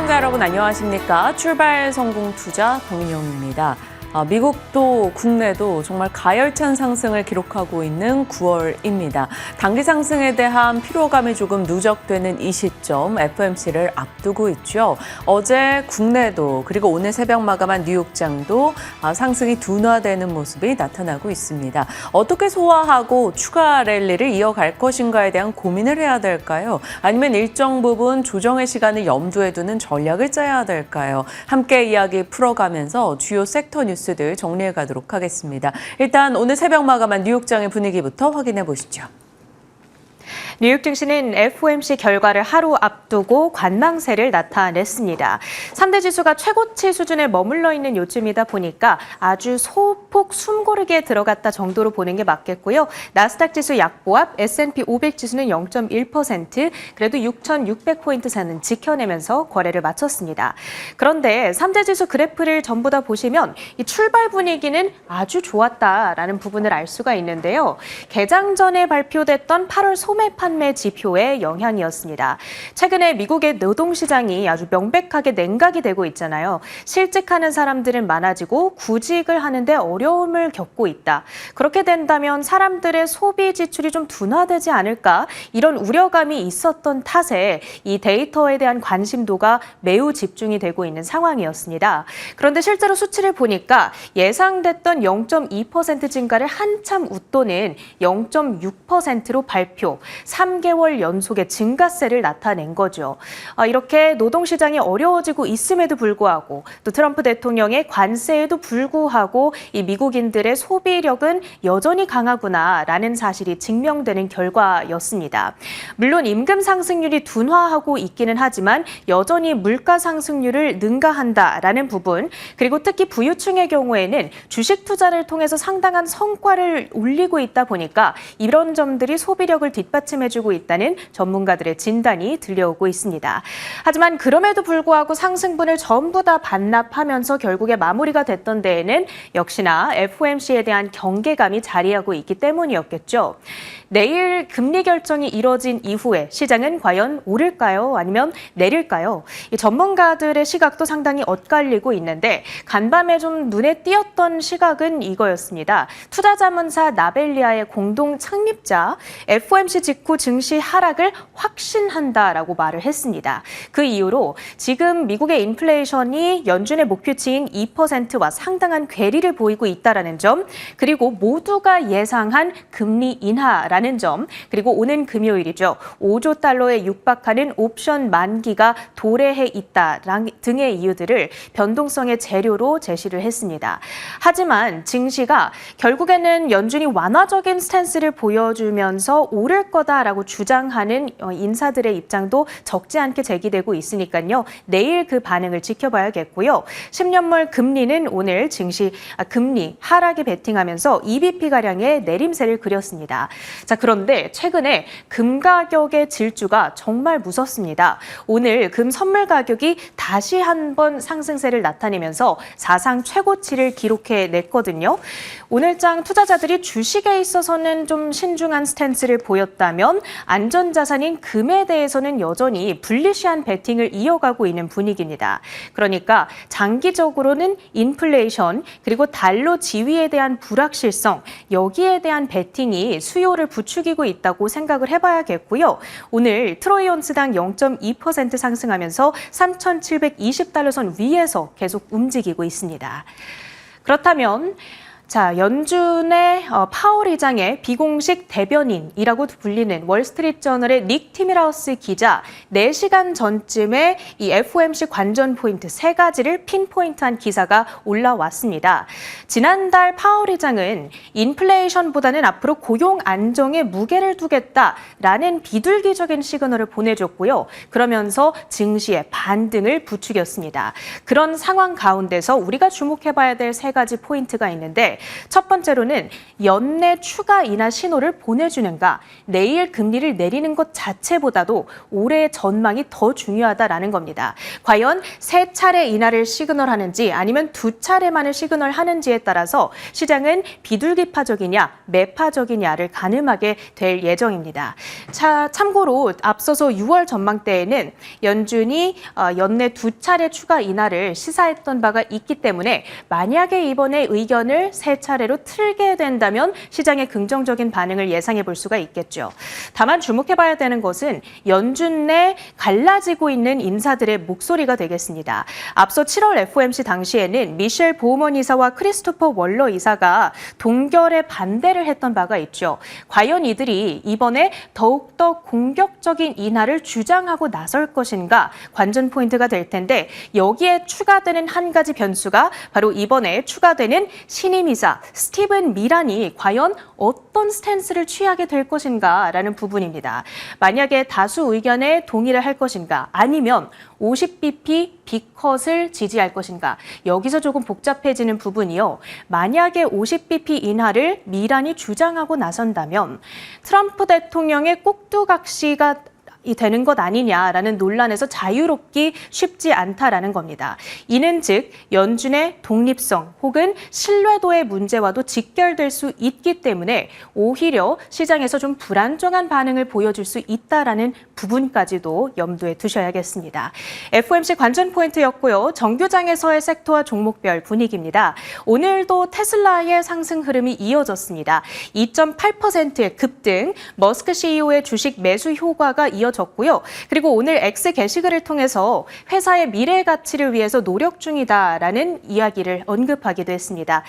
시청자 여러분 안녕하십니까? 출발 성공 투자 박민영입니다. 미국도 국내도 정말 가열찬 상승을 기록하고 있는 9월입니다. 단기 상승에 대한 피로감이 조금 누적되는 이 시점 FOMC를 앞두고 있죠. 어제 국내도 그리고 오늘 새벽 마감한 뉴욕장도 상승이 둔화되는 모습이 나타나고 있습니다. 어떻게 소화하고 추가 랠리를 이어갈 것인가에 대한 고민을 해야 될까요? 아니면 일정 부분 조정의 시간을 염두에 두는 전략을 짜야 될까요? 함께 이야기 풀어가면서 주요 섹터 뉴스들 정리해 가도록 하겠습니다. 일단 오늘 새벽 마감한 뉴욕장의 분위기부터 확인해 보시죠. 뉴욕 증시는 FOMC 결과를 하루 앞두고 관망세를 나타냈습니다. 3대 지수가 최고치 수준에 머물러 있는 요즘이다 보니까 아주 소폭 숨고르게 들어갔다 정도로 보는 게 맞겠고요. 나스닥 지수 약보합, S&P 500 지수는 0.1%, 그래도 6,600포인트 선은 지켜내면서 거래를 마쳤습니다. 그런데 3대 지수 그래프를 전부 다 보시면 이 출발 분위기는 아주 좋았다라는 부분을 알 수가 있는데요. 개장 전에 발표됐던 8월 소매 판매 지표의 영향이었습니다. 최근에 미국의 노동시장이 아주 명백하게 냉각이 되고 있잖아요. 실직하는 사람들은 많아지고 구직을 하는데 어려움을 겪고 있다. 그렇게 된다면 사람들의 소비 지출이 좀 둔화되지 않을까? 이런 우려감이 있었던 탓에 이 데이터에 대한 관심도가 매우 집중이 되고 있는 상황이었습니다. 그런데 실제로 수치를 보니까 예상됐던 0.2% 증가를 한참 웃도는 0.6%로 발표, 3개월 연속의 증가세를 나타낸 거죠. 이렇게 노동시장이 어려워지고 있음에도 불구하고 또 트럼프 대통령의 관세에도 불구하고 이 미국인들의 소비력은 여전히 강하구나라는 사실이 증명되는 결과였습니다. 물론 임금 상승률이 둔화하고 있기는 하지만 여전히 물가 상승률을 능가한다라는 부분, 그리고 특히 부유층의 경우에는 주식 투자를 통해서 상당한 성과를 올리고 있다 보니까 이런 점들이 소비력을 뒷받침해주고 있다는 전문가들의 진단이 들려오고 있습니다. 하지만 그럼에도 불구하고 상승분을 전부 다 반납하면서 결국에 마무리가 됐던 데에는 역시나 FOMC에 대한 경계감이 자리하고 있기 때문이었겠죠. 내일 금리 결정이 이뤄진 이후에 시장은 과연 오를까요? 아니면 내릴까요? 이 전문가들의 시각도 상당히 엇갈리고 있는데 간밤에 좀 눈에 띄었던 시각은 이거였습니다. 투자자문사 나벨리아의 공동 창립자, FOMC 직후 증시 하락을 확신한다라고 말을 했습니다. 그 이유로 지금 미국의 인플레이션이 연준의 목표치인 2%와 상당한 괴리를 보이고 있다는 점, 그리고 모두가 예상한 금리 인하라는 점, 그리고 오는 금요일이죠. 5조 달러에 육박하는 옵션 만기가 도래해 있다 등의 이유들을 변동성의 재료로 제시를 했습니다. 하지만 증시가 결국에는 연준이 완화적인 스탠스를 보여주면서 오를 거다라고 주장하는 인사들의 입장도 적지 않게 제기되고 있으니까요. 내일 그 반응을 지켜봐야겠고요. 10년물 금리는 오늘 증시 금리 하락에 베팅하면서 2bp가량의 내림세를 그렸습니다. 자, 그런데 최근에 금 가격의 질주가 정말 무섭습니다. 오늘 금 선물 가격이 다시 한번 상승세를 나타내면서 사상 최고치를 기록해냈거든요. 오늘장 투자자들이 주식에 있어서는 좀 신중한 스탠스를 보였다면 안전자산인 금에 대해서는 여전히 불리시한 베팅을 이어가고 있는 분위기입니다. 그러니까 장기적으로는 인플레이션 그리고 달러 지위에 대한 불확실성, 여기에 대한 베팅이 수요를 부추기고 있다고 생각을 해봐야겠고요. 오늘 트로이 온스당 0.2% 상승하면서 3,720달러 선 위에서 계속 움직이고 있습니다. 그렇다면 자, 연준의 파월 의장의 비공식 대변인이라고 불리는 월스트리트저널의 닉 티밀하우스 기자 4시간 전쯤에 이 FOMC 관전 포인트 3가지를 핀포인트한 기사가 올라왔습니다. 지난달 파월 의장은 인플레이션보다는 앞으로 고용 안정에 무게를 두겠다라는 비둘기적인 시그널을 보내줬고요. 그러면서 증시의 반등을 부추겼습니다. 그런 상황 가운데서 우리가 주목해봐야 될 3가지 포인트가 있는데 있는데 첫 번째로는 연내 추가 인하 신호를 보내주는가, 내일 금리를 내리는 것 자체보다도 올해의 전망이 더 중요하다라는 겁니다. 과연 3차례 인하를 시그널하는지 아니면 2차례만을 시그널하는지에 따라서 시장은 비둘기파적이냐 매파적이냐를 가늠하게 될 예정입니다. 참고로 앞서서 6월 전망대에는 연준이 연내 2차례 추가 인하를 시사했던 바가 있기 때문에 만약에 이번에 의견을 3차례로 틀게 된다면 시장의 긍정적인 반응을 예상해 볼 수가 있겠죠. 다만 주목해봐야 되는 것은 연준 내 갈라지고 있는 인사들의 목소리가 되겠습니다. 앞서 7월 FOMC 당시에는 미셸 보우먼 이사와 크리스토퍼 월러 이사가 동결에 반대를 했던 바가 있죠. 과연 이들이 이번에 더욱더 공격적인 인하를 주장하고 나설 것인가 관전 포인트가 될 텐데 여기에 추가되는 한 가지 변수가 바로 이번에 추가되는 신임이사 스티븐 미란이 과연 어떤 스탠스를 취하게 될 것인가라는 부분입니다. 만약에 다수 의견에 동의를 할 것인가 아니면 50bp B컷을 지지할 것인가 여기서 조금 복잡해지는 부분이요. 만약에 50bp 인하를 미란이 주장하고 나선다면 트럼프 대통령의 꼭두각시가 되는 것 아니냐라는 논란에서 자유롭기 쉽지 않다라는 겁니다. 이는 즉 연준의 독립성 혹은 신뢰도의 문제와도 직결될 수 있기 때문에 오히려 시장에서 좀 불안정한 반응을 보여줄 수 있다라는 부분까지도 염두에 두셔야겠습니다. FOMC 관전 포인트였고요. 정규장에서의 섹터와 종목별 분위기입니다. 오늘도 테슬라의 상승 흐름이 이어졌습니다. 2.8%의 급등, 머스크 CEO의 주식 매수 효과가 이어졌고요. 그리고 오늘 X 게시글을 통해서 회사의 미래 가치를 위해서 노력 중이다라는 이야기를 언급하기도 했습니다.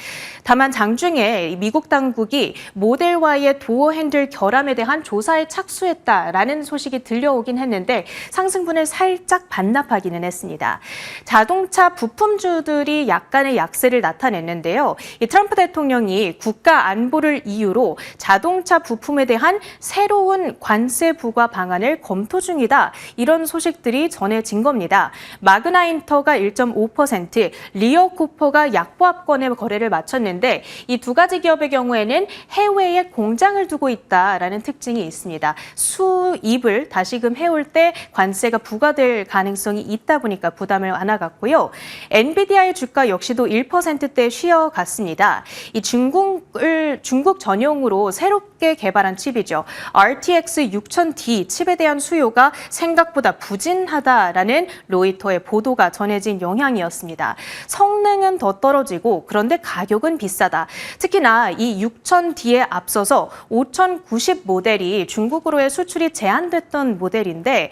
다만 장중에 미국 당국이 모델 Y의 도어 핸들 결함에 대한 조사에 착수했다라는 소식이 들려오긴 했는데 상승분을 살짝 반납하기는 했습니다. 자동차 부품주들이 약간의 약세를 나타냈는데요. 이 트럼프 대통령이 국가 안보를 이유로 자동차 부품에 대한 새로운 관세 부과 방안을 검토 중이다. 이런 소식들이 전해진 겁니다. 마그나 인터가 1.5%, 리어 쿠퍼가 약보합권의 거래를 마쳤는데 이 두 가지 기업의 경우에는 해외에 공장을 두고 있다라는 특징이 있습니다. 수입을 다시금 해올 때 관세가 부과될 가능성이 있다 보니까 부담을 안아갔고요. 엔비디아의 주가 역시도 1%대 쉬어갔습니다. 이 중국 전용으로 새롭게 개발한 칩이죠. RTX 6000D 칩에 대한 수요가 생각보다 부진하다라는 로이터의 보도가 전해진 영향이었습니다. 성능은 더 떨어지고 그런데 가격은 비싸다. 특히나 이 6000D에 앞서서 5090 모델이 중국으로의 수출이 제한됐던 모델인데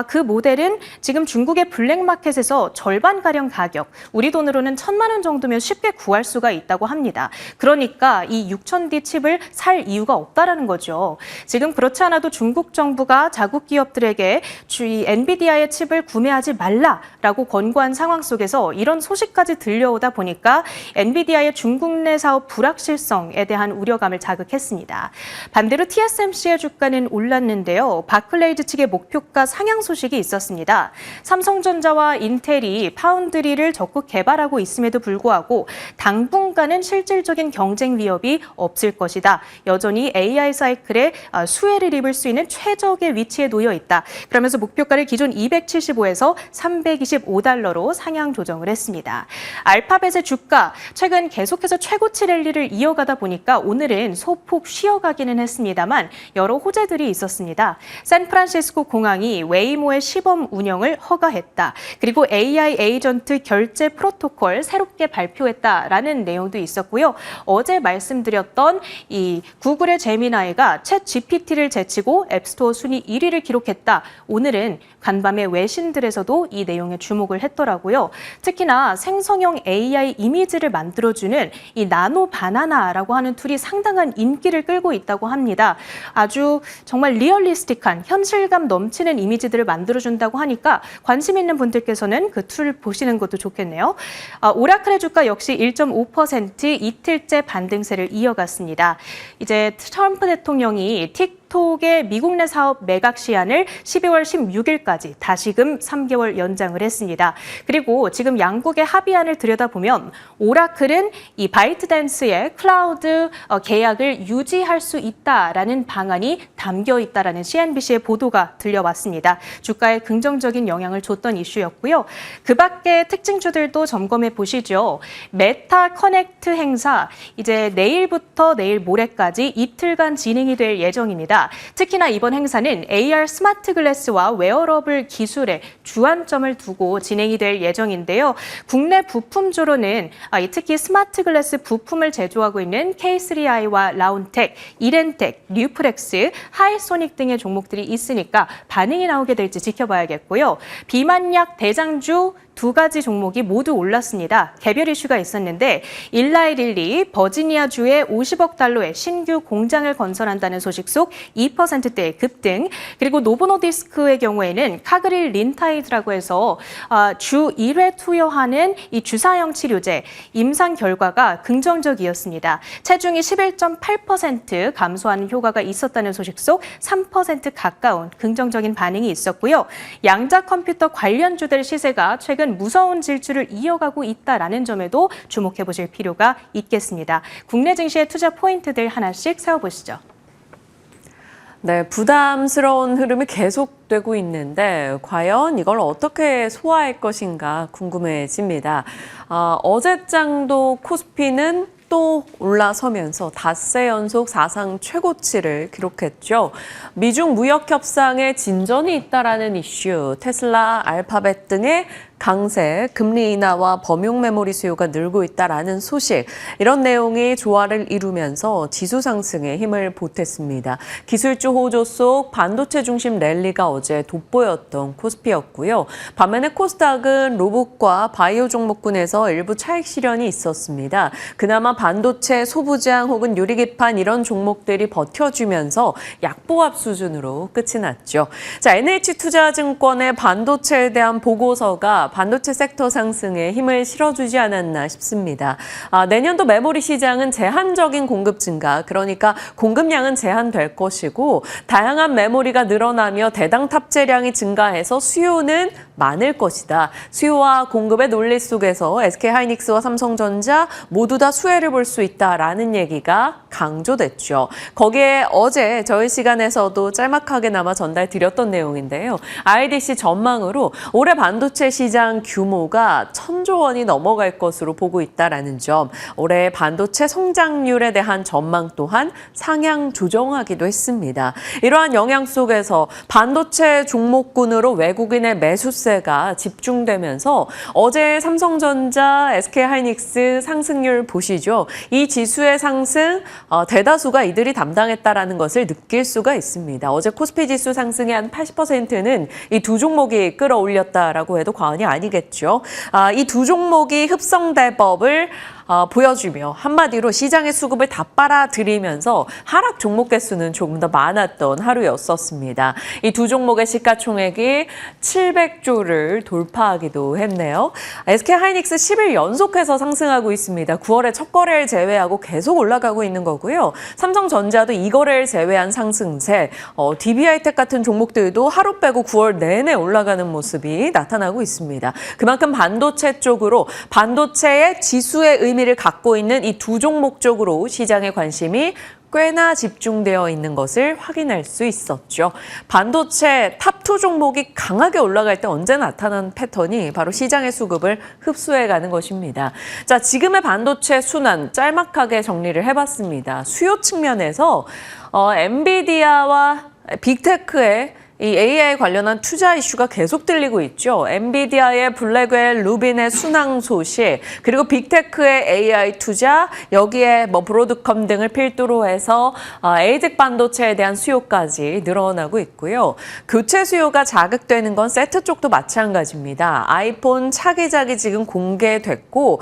그 모델은 지금 중국의 블랙마켓에서 절반가량 가격, 우리 돈으로는 1000만 원 정도면 쉽게 구할 수가 있다고 합니다. 그러니까 이 6000D 칩을 살 이유가 없다라는 거죠. 지금 그렇지 않아도 중국 정부가 자국 기업들에게 이 엔비디아의 칩을 구매하지 말라라고 권고한 상황 속에서 이런 소식까지 들려오다 보니까 엔비디아의 중국 내 사업 불확실성에 대한 우려감을 자극했습니다. 반대로 TSMC의 주가는 올랐는데요. 바클레이즈 측의 목표가 상향 소식이 있었습니다. 삼성전자와 인텔이 파운드리를 적극 개발하고 있음에도 불구하고 당분간은 실질적인 경쟁 위협이 없을 것이다. 여전히 AI 사이클에 수혜를 입을 수 있는 최적의 위치에 놓여 있다. 그러면서 목표가를 기존 275에서 325달러로 상향 조정을 했습니다. 알파벳의 주가 최근 계속해서 최고치 랠리를 이어가다 보니까 오늘은 소폭 쉬어가기는 했습니다만 여러 호재들이 있었습니다. 샌프란시스코 공항이 웨이모의 시범 운영을 허가했다. 그리고 AI 에이전트 결제 프로토콜 새롭게 발표했다라는 내용도 있었고요. 어제 말씀드렸던 이 구글의 제미나이가 챗 GPT를 제치고 앱스토어 순위 1위를 기록했다. 오늘은 간밤에 외신들에서도 이 내용에 주목을 했더라고요. 특히나 생성형 AI 이미지를 만들어주는 이 나노 바나나라고 하는 툴이 상당한 인기를 끌고 있다고 합니다. 아주 정말 리얼리스틱한 현실감 넘치는 이미지들을 만들어준다고 하니까 관심 있는 분들께서는 그 툴 보시는 것도 좋겠네요. 오라클의 주가 역시 1.5% 이틀째 반등세를 이어갔습니다. 이제 트럼프 대통령이 틱톡 카카오톡의 미국 내 사업 매각 시한을 12월 16일까지 다시금 3개월 연장을 했습니다. 그리고 지금 양국의 합의안을 들여다보면 오라클은 이 바이트댄스의 클라우드 계약을 유지할 수 있다라는 방안이 담겨 있다라는 CNBC의 보도가 들려왔습니다. 주가에 긍정적인 영향을 줬던 이슈였고요. 그 밖에 특징주들도 점검해 보시죠. 메타 커넥트 행사 이제 내일부터 내일 모레까지 이틀간 진행이 될 예정입니다. 특히나 이번 행사는 AR 스마트 글래스와 웨어러블 기술에 주안점을 두고 진행이 될 예정인데요. 국내 부품주로는 특히 스마트 글래스 부품을 제조하고 있는 K3i와 라운텍, 이렌텍, 뉴프렉스, 하이소닉 등의 종목들이 있으니까 반응이 나오게 될지 지켜봐야겠고요. 비만약 대장주 두 가지 종목이 모두 올랐습니다. 개별 이슈가 있었는데 일라이릴리 버지니아주에 50억 달러의 신규 공장을 건설한다는 소식 속 2%대의 급등, 그리고 노보노디스크의 경우에는 카그릴 린타이드라고 해서 주 1회 투여하는 이 주사형 치료제 임상 결과가 긍정적이었습니다. 체중이 11.8% 감소하는 효과가 있었다는 소식 속 3% 가까운 긍정적인 반응이 있었고요. 양자 컴퓨터 관련주들 시세가 최근 무서운 질주를 이어가고 있다라는 점에도 주목해 보실 필요가 있겠습니다. 국내 증시의 투자 포인트들 하나씩 세워보시죠. 네, 부담스러운 흐름이 계속되고 있는데 과연 이걸 어떻게 소화할 것인가 궁금해집니다. 어제장도 코스피는 또 올라서면서 닷새 연속 사상 최고치를 기록했죠. 미중 무역 협상에 진전이 있다라는 이슈, 테슬라, 알파벳 등의 강세, 금리 인하와 범용 메모리 수요가 늘고 있다라는 소식, 이런 내용이 조화를 이루면서 지수 상승에 힘을 보탰습니다. 기술주 호조 속 반도체 중심 랠리가 어제 돋보였던 코스피였고요. 반면에 코스닥은 로봇과 바이오 종목군에서 일부 차익 실현이 있었습니다. 그나마 반도체, 소부장 혹은 유리기판 이런 종목들이 버텨주면서 약보합 수준으로 끝이 났죠. 자, NH투자증권의 반도체에 대한 보고서가 반도체 섹터 상승에 힘을 실어주지 않았나 싶습니다. 내년도 메모리 시장은 제한적인 공급 증가, 그러니까 공급량은 제한될 것이고 다양한 메모리가 늘어나며 대당 탑재량이 증가해서 수요는 많을 것이다. 수요와 공급의 논리 속에서 SK하이닉스와 삼성전자 모두 다 수혜를 볼 수 있다라는 얘기가 강조됐죠. 거기에 어제 저희 시간에서도 짤막하게나마 전달드렸던 내용인데요. IDC 전망으로 올해 반도체 시장 규모가 1,000조 원이 넘어갈 것으로 보고 있다라는 점, 올해 반도체 성장률에 대한 전망 또한 상향 조정하기도 했습니다. 이러한 영향 속에서 반도체 종목군으로 외국인의 매수세가 집중되면서 어제 삼성전자, SK하이닉스 상승률 보시죠. 이 지수의 상승 대다수가 이들이 담당했다라는 것을 느낄 수가 있습니다. 어제 코스피 지수 상승의 한 80%는 이 두 종목이 끌어올렸다라고 해도 과언이 아니겠죠. 이 두 종목이 흡성대법을 보여주며 한마디로 시장의 수급을 다 빨아들이면서 하락 종목 개수는 조금 더 많았던 하루였었습니다. 이 두 종목의 시가총액이 700조를 돌파하기도 했네요. SK하이닉스 10일 연속해서 상승하고 있습니다. 9월에 첫 거래를 제외하고 계속 올라가고 있는 거고요. 삼성전자도 이 거래를 제외한 상승세, DB하이텍 같은 종목들도 하루 빼고 9월 내내 올라가는 모습이 나타나고 있습니다. 그만큼 반도체 쪽으로 반도체의 지수의 의미를 갖고 있는 이 두 종목 쪽으로 시장의 관심이 꽤나 집중되어 있는 것을 확인할 수 있었죠. 반도체 탑2 종목이 강하게 올라갈 때 언제 나타나는 패턴이 바로 시장의 수급을 흡수해가는 것입니다. 자, 지금의 반도체 순환 짤막하게 정리를 해봤습니다. 수요 측면에서 엔비디아와 빅테크의 이 AI 관련한 투자 이슈가 계속 들리고 있죠. 엔비디아의 블랙웰, 루빈의 순항 소식, 그리고 빅테크의 AI 투자, 여기에 브로드컴 등을 필두로 해서 에이직 반도체에 대한 수요까지 늘어나고 있고요. 교체 수요가 자극되는 건 세트 쪽도 마찬가지입니다. 아이폰 차기작이 지금 공개됐고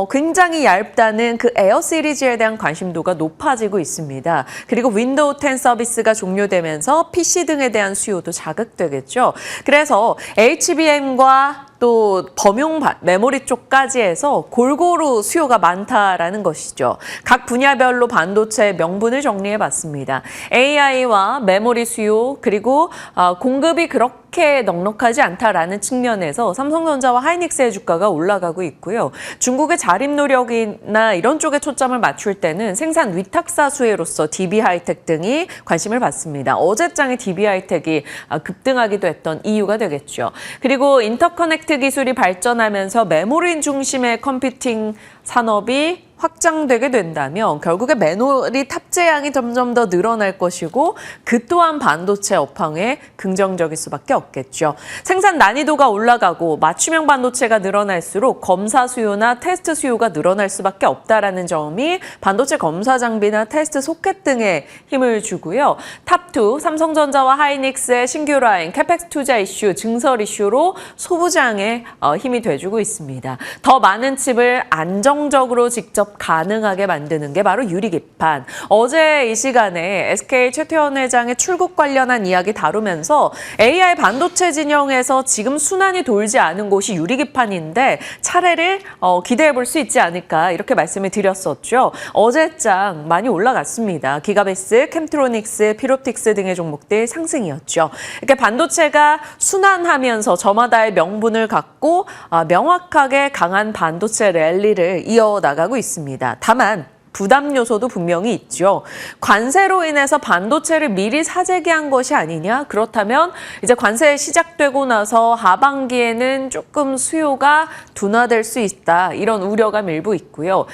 굉장히 얇다는 그 에어 시리즈에 대한 관심도가 높아지고 있습니다. 그리고 윈도우 10 서비스가 종료되면서 PC 등에 대한 수요도 자극되겠죠. 그래서 HBM과 또 범용 메모리 쪽까지 해서 골고루 수요가 많다라는 것이죠. 각 분야별로 반도체 명분을 정리해봤습니다. AI와 메모리 수요 그리고 공급이 그렇게 넉넉하지 않다라는 측면에서 삼성전자와 하이닉스의 주가가 올라가고 있고요. 중국의 자립 노력이나 이런 쪽에 초점을 맞출 때는 생산 위탁사 수혜로서 DB하이텍 등이 관심을 받습니다. 어제장에 DB하이텍이 급등하기도 했던 이유가 되겠죠. 그리고 인터커넥트 기술이 발전하면서 메모리 중심의 컴퓨팅 산업이 확장되게 된다면 결국에 메모리 탑재량이 점점 더 늘어날 것이고 그 또한 반도체 업황에 긍정적일 수밖에 없겠죠. 생산 난이도가 올라가고 맞춤형 반도체가 늘어날수록 검사 수요나 테스트 수요가 늘어날 수밖에 없다라는 점이 반도체 검사 장비나 테스트 소켓 등에 힘을 주고요. 탑2 삼성전자와 하이닉스의 신규 라인, 캐펙스 투자 이슈, 증설 이슈로 소부장에 힘이 돼주고 있습니다. 더 많은 칩을 안정적으로 직접 가능하게 만드는 게 바로 유리기판. 어제 이 시간에 SK 최태원 회장의 출국 관련한 이야기 다루면서 AI 반도체 진영에서 지금 순환이 돌지 않은 곳이 유리기판인데 차례를 기대해 볼 수 있지 않을까 이렇게 말씀을 드렸었죠. 어제장 많이 올라갔습니다. 기가베이스, 캠트로닉스, 피롭틱스 등의 종목들 상승이었죠. 이렇게 반도체가 순환하면서 저마다의 명분을 갖고 명확하게 강한 반도체 랠리를 이어나가고 있습니다. 다만 부담 요소도 분명히 있죠. 관세로 인해서 반도체를 미리 사재기한 것이 아니냐? 그렇다면 이제 관세 시작되고 나서 하반기에는 조금 수요가 둔화될 수 있다. 이런 우려감 일부 있고요.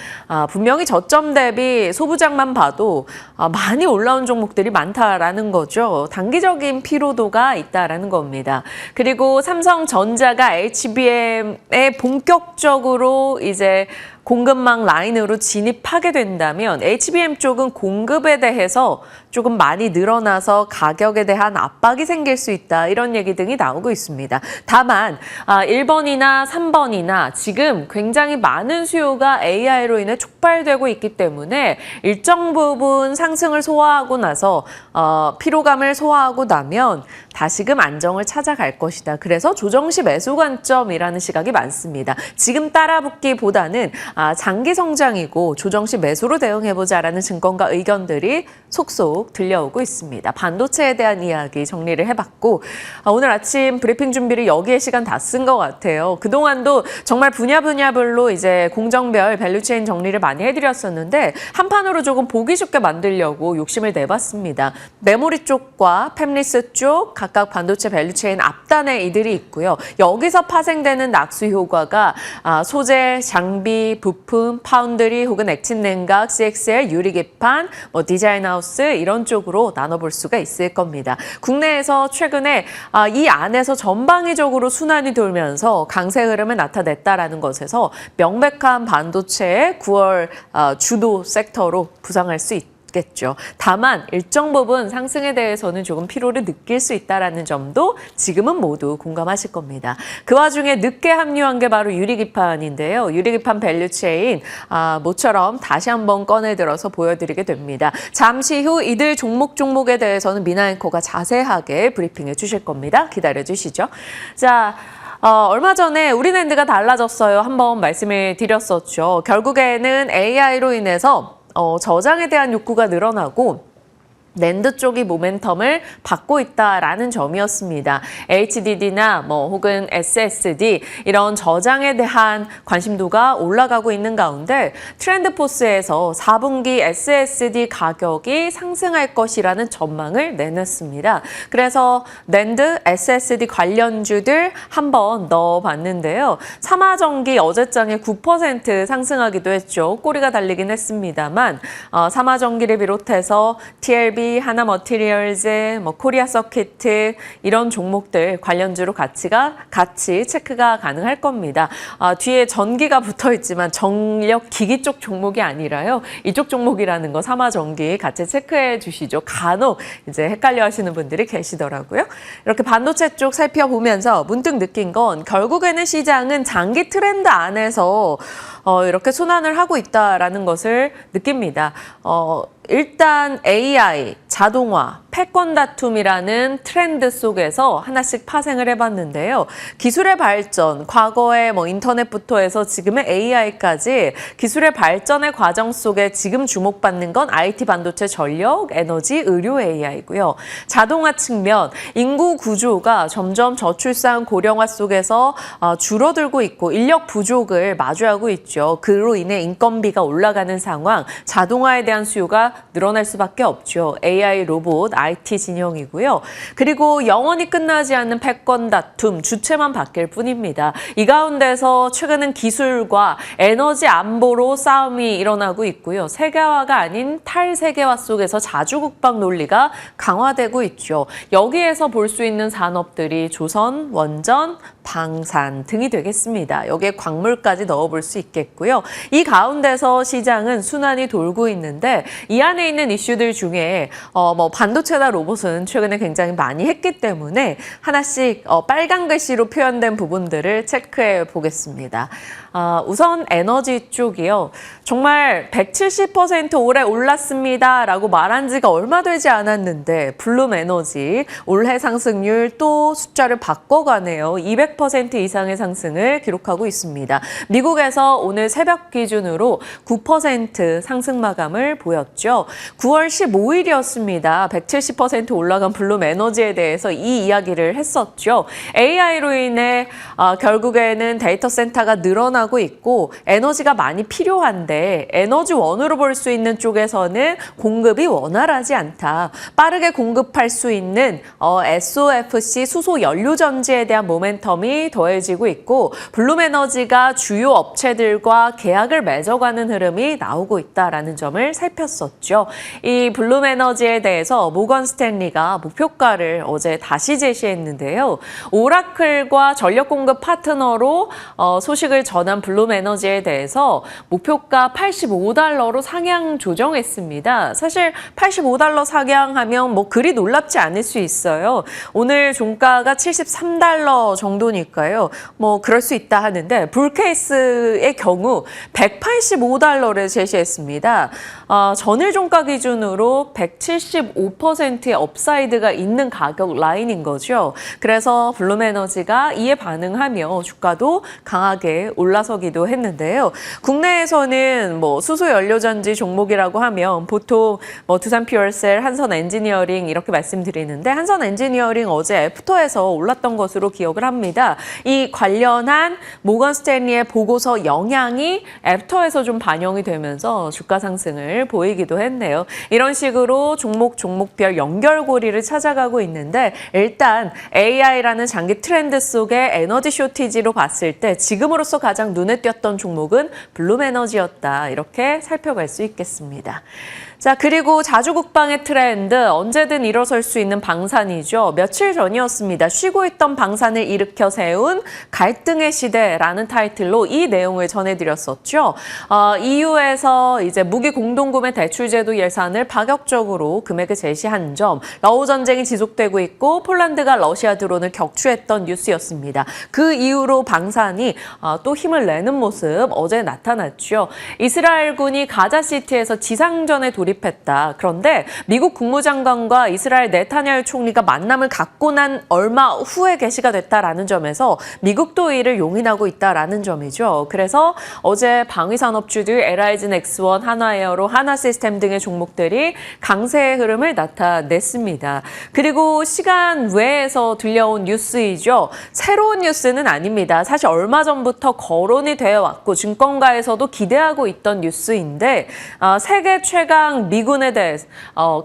분명히 저점 대비 소부장만 봐도 많이 올라온 종목들이 많다라는 거죠. 단기적인 피로도가 있다라는 겁니다. 그리고 삼성전자가 HBM에 본격적으로 이제 공급망 라인으로 진입하게 된다면 HBM 쪽은 공급에 대해서 조금 많이 늘어나서 가격에 대한 압박이 생길 수 있다. 이런 얘기 등이 나오고 있습니다. 다만 1번이나 3번이나 지금 굉장히 많은 수요가 AI로 인해 촉발되고 있기 때문에 일정 부분 상승을 소화하고 나서 피로감을 소화하고 나면 다시금 안정을 찾아갈 것이다. 그래서 조정시 매수 관점이라는 시각이 많습니다. 지금 따라붙기보다는 장기 성장이고 조정시 매수로 대응해보자라는 증권가 의견들이 속속 들려오고 있습니다. 반도체에 대한 이야기 정리를 해봤고 오늘 아침 브리핑 준비를 여기에 시간 다 쓴 것 같아요. 그동안도 정말 분야별로 이제 공정별 밸류체인 정리를 많이 해드렸었는데 한 판으로 조금 보기 쉽게 만들려고 욕심을 내봤습니다. 메모리 쪽과 팹리스 쪽 각각 반도체 밸류체인 앞단에 이들이 있고요. 여기서 파생되는 낙수 효과가 소재, 장비, 부품, 파운드리 혹은 액침 냉각, CXL, 유리기판, 디자인하우스 이런 쪽으로 나눠볼 수가 있을 겁니다. 국내에서 최근에 이 안에서 전방위적으로 순환이 돌면서 강세 흐름을 나타냈다라는 것에서 명백한 반도체의 9월 주도 섹터로 부상할 수 있겠죠. 다만 일정 부분 상승에 대해서는 조금 피로를 느낄 수 있다는 점도 지금은 모두 공감하실 겁니다. 그 와중에 늦게 합류한 게 바로 유리기판인데요. 유리기판 밸류체인 모처럼 다시 한번 꺼내들어서 보여드리게 됩니다. 잠시 후 이들 종목에 대해서는 미나앵커가 자세하게 브리핑해 주실 겁니다. 기다려주시죠. 자, 얼마 전에 우리랜드가 달라졌어요. 한번 말씀을 드렸었죠. 결국에는 AI로 인해서 저장에 대한 욕구가 늘어나고 낸드 쪽이 모멘텀을 받고 있다라는 점이었습니다. HDD나 혹은 SSD 이런 저장에 대한 관심도가 올라가고 있는 가운데 트렌드포스에서 4분기 SSD 가격이 상승할 것이라는 전망을 내놨습니다. 그래서 낸드, SSD 관련주들 한번 넣어봤는데요. 삼화전기 어제장에 9% 상승하기도 했죠. 꼬리가 달리긴 했습니다만 삼화전기를 비롯해서 TLB, 하나머티리얼즈, 코리아 서키트 이런 종목들 관련주로 같이 체크가 가능할 겁니다. 뒤에 전기가 붙어 있지만 전력 기기 쪽 종목이 아니라요. 이쪽 종목이라는 거 삼화전기 같이 체크해 주시죠. 간혹 이제 헷갈려 하시는 분들이 계시더라고요. 이렇게 반도체 쪽 살펴보면서 문득 느낀 건 결국에는 시장은 장기 트렌드 안에서 이렇게 순환을 하고 있다라는 것을 느낍니다. 일단 AI, 자동화, 패권 다툼이라는 트렌드 속에서 하나씩 파생을 해봤는데요. 기술의 발전, 과거에 인터넷부터 해서 지금의 AI까지 기술의 발전의 과정 속에 지금 주목받는 건 IT 반도체, 전력, 에너지, 의료 AI고요. 자동화 측면, 인구 구조가 점점 저출산 고령화 속에서 줄어들고 있고 인력 부족을 마주하고 있죠. 그로 인해 인건비가 올라가는 상황, 자동화에 대한 수요가 늘어날 수밖에 없죠. AI, 로봇, IT 진영이고요. 그리고 영원히 끝나지 않는 패권 다툼, 주체만 바뀔 뿐입니다. 이 가운데서 최근은 기술과 에너지 안보로 싸움이 일어나고 있고요. 세계화가 아닌 탈세계화 속에서 자주국방 논리가 강화되고 있죠. 여기에서 볼 수 있는 산업들이 조선, 원전, 방산 등이 되겠습니다. 여기에 광물까지 넣어볼 수 있겠고요. 이 가운데서 시장은 순환이 돌고 있는데 이 안에 있는 이슈들 중에 반도체나 로봇은 최근에 굉장히 많이 했기 때문에 하나씩 빨간 글씨로 표현된 부분들을 체크해 보겠습니다. 우선 에너지 쪽이요. 정말 170% 올해 올랐습니다 라고 말한 지가 얼마 되지 않았는데 블룸 에너지 올해 상승률 또 숫자를 바꿔가네요. 200% 이상의 상승을 기록하고 있습니다. 미국에서 오늘 새벽 기준으로 9% 상승 마감을 보였죠. 9월 15일이었습니다. 170% 올라간 블룸 에너지에 대해서 이 이야기를 했었죠. AI로 인해 결국에는 데이터 센터가 늘어나고 있고 에너지가 많이 필요한데 에너지원으로 볼 수 있는 쪽에서는 공급이 원활하지 않다. 빠르게 공급할 수 있는 SOFC 수소 연료 전지에 대한 모멘텀이 더해지고 있고 블룸 에너지가 주요 업체들과 계약을 맺어가는 흐름이 나오고 있다라는 점을 살폈었죠. 이 블룸 에너지에 대해서 모건 스탠리가 목표가를 어제 다시 제시했는데요. 오라클과 전력 공급 파트너로 소식을 전한 블룸 에너지에 대해서 목표가 $85로 상향 조정했습니다. 사실 $85 상향하면 그리 놀랍지 않을 수 있어요. 오늘 종가가 $73 정도니까요. 그럴 수 있다 하는데 불케이스의 경우 $185를 제시했습니다. 전일 종가 기준으로 175%의 업사이드가 있는 가격 라인인 거죠. 그래서 블룸 에너지가 이에 반응하며 주가도 강하게 올라서기도 했는데요. 국내에서는 수소 연료전지 종목이라고 하면 보통 두산 퓨얼셀, 한선 엔지니어링 이렇게 말씀드리는데 한선 엔지니어링 어제 애프터에서 올랐던 것으로 기억을 합니다. 이 관련한 모건 스탠리의 보고서 영향이 애프터에서 좀 반영이 되면서 주가 상승을 보이기도 했네요. 이런 식으로 종목별 연결고리를 찾아가고 있는데 일단 AI라는 장기 트렌드 속에 에너지 쇼티지로 봤을 때 지금으로서 가장 눈에 띄었던 종목은 블룸 에너지였다. 이렇게 살펴갈 수 있겠습니다. 자, 그리고 자주국방의 트렌드, 언제든 일어설 수 있는 방산이죠. 며칠 전이었습니다. 쉬고 있던 방산을 일으켜 세운 갈등의 시대라는 타이틀로 이 내용을 전해드렸었죠. EU에서 이제 무기 공동구매 대출제도 예산을 파격적으로 금액을 제시한 점, 러우 전쟁이 지속되고 있고 폴란드가 러시아 드론을 격추했던 뉴스였습니다. 그 이후로 방산이 또 힘을 내는 모습 어제 나타났죠. 이스라엘군이 가자시티에서 지상전에 돌입했다. 그런데 미국 국무장관과 이스라엘 네타냐후 총리가 만남을 갖고 난 얼마 후에 게시가 됐다라는 점에서 미국도 이를 용인하고 있다라는 점이죠. 그래서 어제 방위산업주들 LIG 넥스원, 한화에어로, 하나시스템 등의 종목들이 강세의 흐름을 나타냈습니다. 그리고 시간 외에서 들려온 뉴스이죠. 새로운 뉴스는 아닙니다. 사실 얼마 전부터 거론이 되어 왔고 증권가에서도 기대하고 있던 뉴스인데 세계 최강 미군에 대해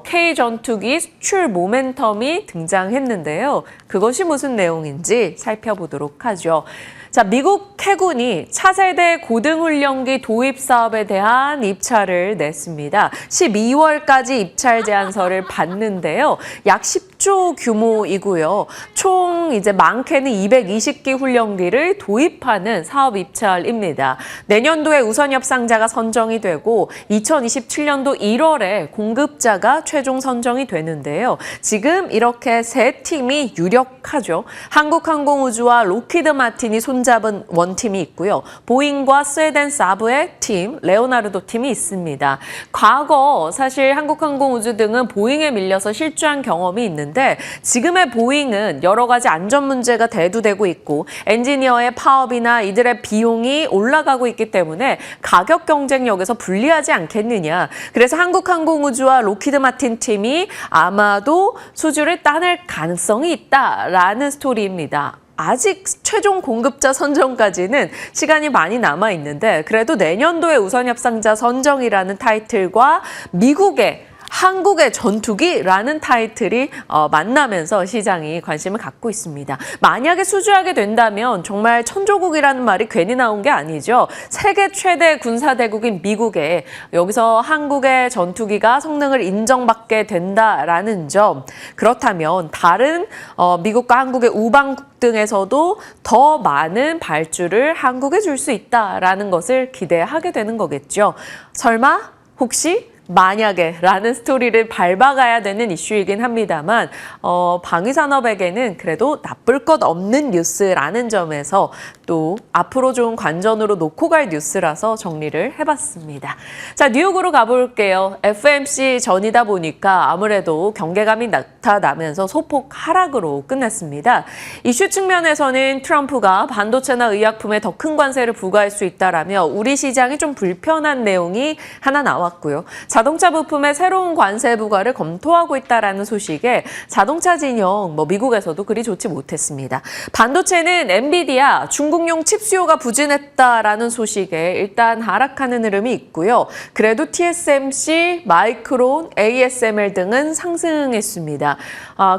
K-전투기 수출 모멘텀이 등장했는데요. 그것이 무슨 내용인지 살펴보도록 하죠. 자, 미국 해군이 차세대 고등훈련기 도입 사업에 대한 입찰을 냈습니다. 12월까지 입찰 제안서를 받는데요. 약 10조 10조 규모이고요. 총 이제 많게는 220기 훈련기를 도입하는 사업 입찰입니다. 내년도에 우선 협상자가 선정이 되고 2027년도 1월에 공급자가 최종 선정이 되는데요. 지금 이렇게 세 팀이 유력하죠. 한국항공우주와 로키드 마틴이 손잡은 원팀이 있고요. 보잉과 스웨덴 사브의 팀, 레오나르도 팀이 있습니다. 과거 사실 한국항공우주 등은 보잉에 밀려서 실주한 경험이 있는데 지금의 보잉은 여러 가지 안전 문제가 대두되고 있고 엔지니어의 파업이나 이들의 비용이 올라가고 있기 때문에 가격 경쟁력에서 불리하지 않겠느냐. 그래서 한국항공우주와 로키드 마틴 팀이 아마도 수주를 따낼 가능성이 있다라는 스토리입니다. 아직 최종 공급자 선정까지는 시간이 많이 남아 있는데 그래도 내년도에 우선 협상자 선정이라는 타이틀과 미국의 한국의 전투기라는 타이틀이 만나면서 시장이 관심을 갖고 있습니다. 만약에 수주하게 된다면 정말 천조국이라는 말이 괜히 나온 게 아니죠. 세계 최대 군사대국인 미국에 여기서 한국의 전투기가 성능을 인정받게 된다라는 점. 그렇다면 다른 미국과 한국의 우방국 등에서도 더 많은 발주를 한국에 줄 수 있다라는 것을 기대하게 되는 거겠죠. 설마 혹시 만약에 라는 스토리를 밟아가야 되는 이슈이긴 합니다만 방위산업에게는 그래도 나쁠 것 없는 뉴스라는 점에서 또 앞으로 좋은 관전으로 놓고 갈 뉴스라서 정리를 해봤습니다. 자, 뉴욕으로 가볼게요. FOMC 전이다 보니까 아무래도 경계감이 나타나면서 소폭 하락으로 끝났습니다. 이슈 측면에서는 트럼프가 반도체나 의약품에 더 큰 관세를 부과할 수 있다라며 우리 시장이 좀 불편한 내용이 하나 나왔고요. 자동차 부품의 새로운 관세 부과를 검토하고 있다라는 소식에 자동차 진영 미국에서도 그리 좋지 못했습니다. 반도체는 엔비디아 중국용 칩 수요가 부진했다라는 소식에 일단 하락하는 흐름이 있고요. 그래도 TSMC, 마이크론, ASML 등은 상승했습니다.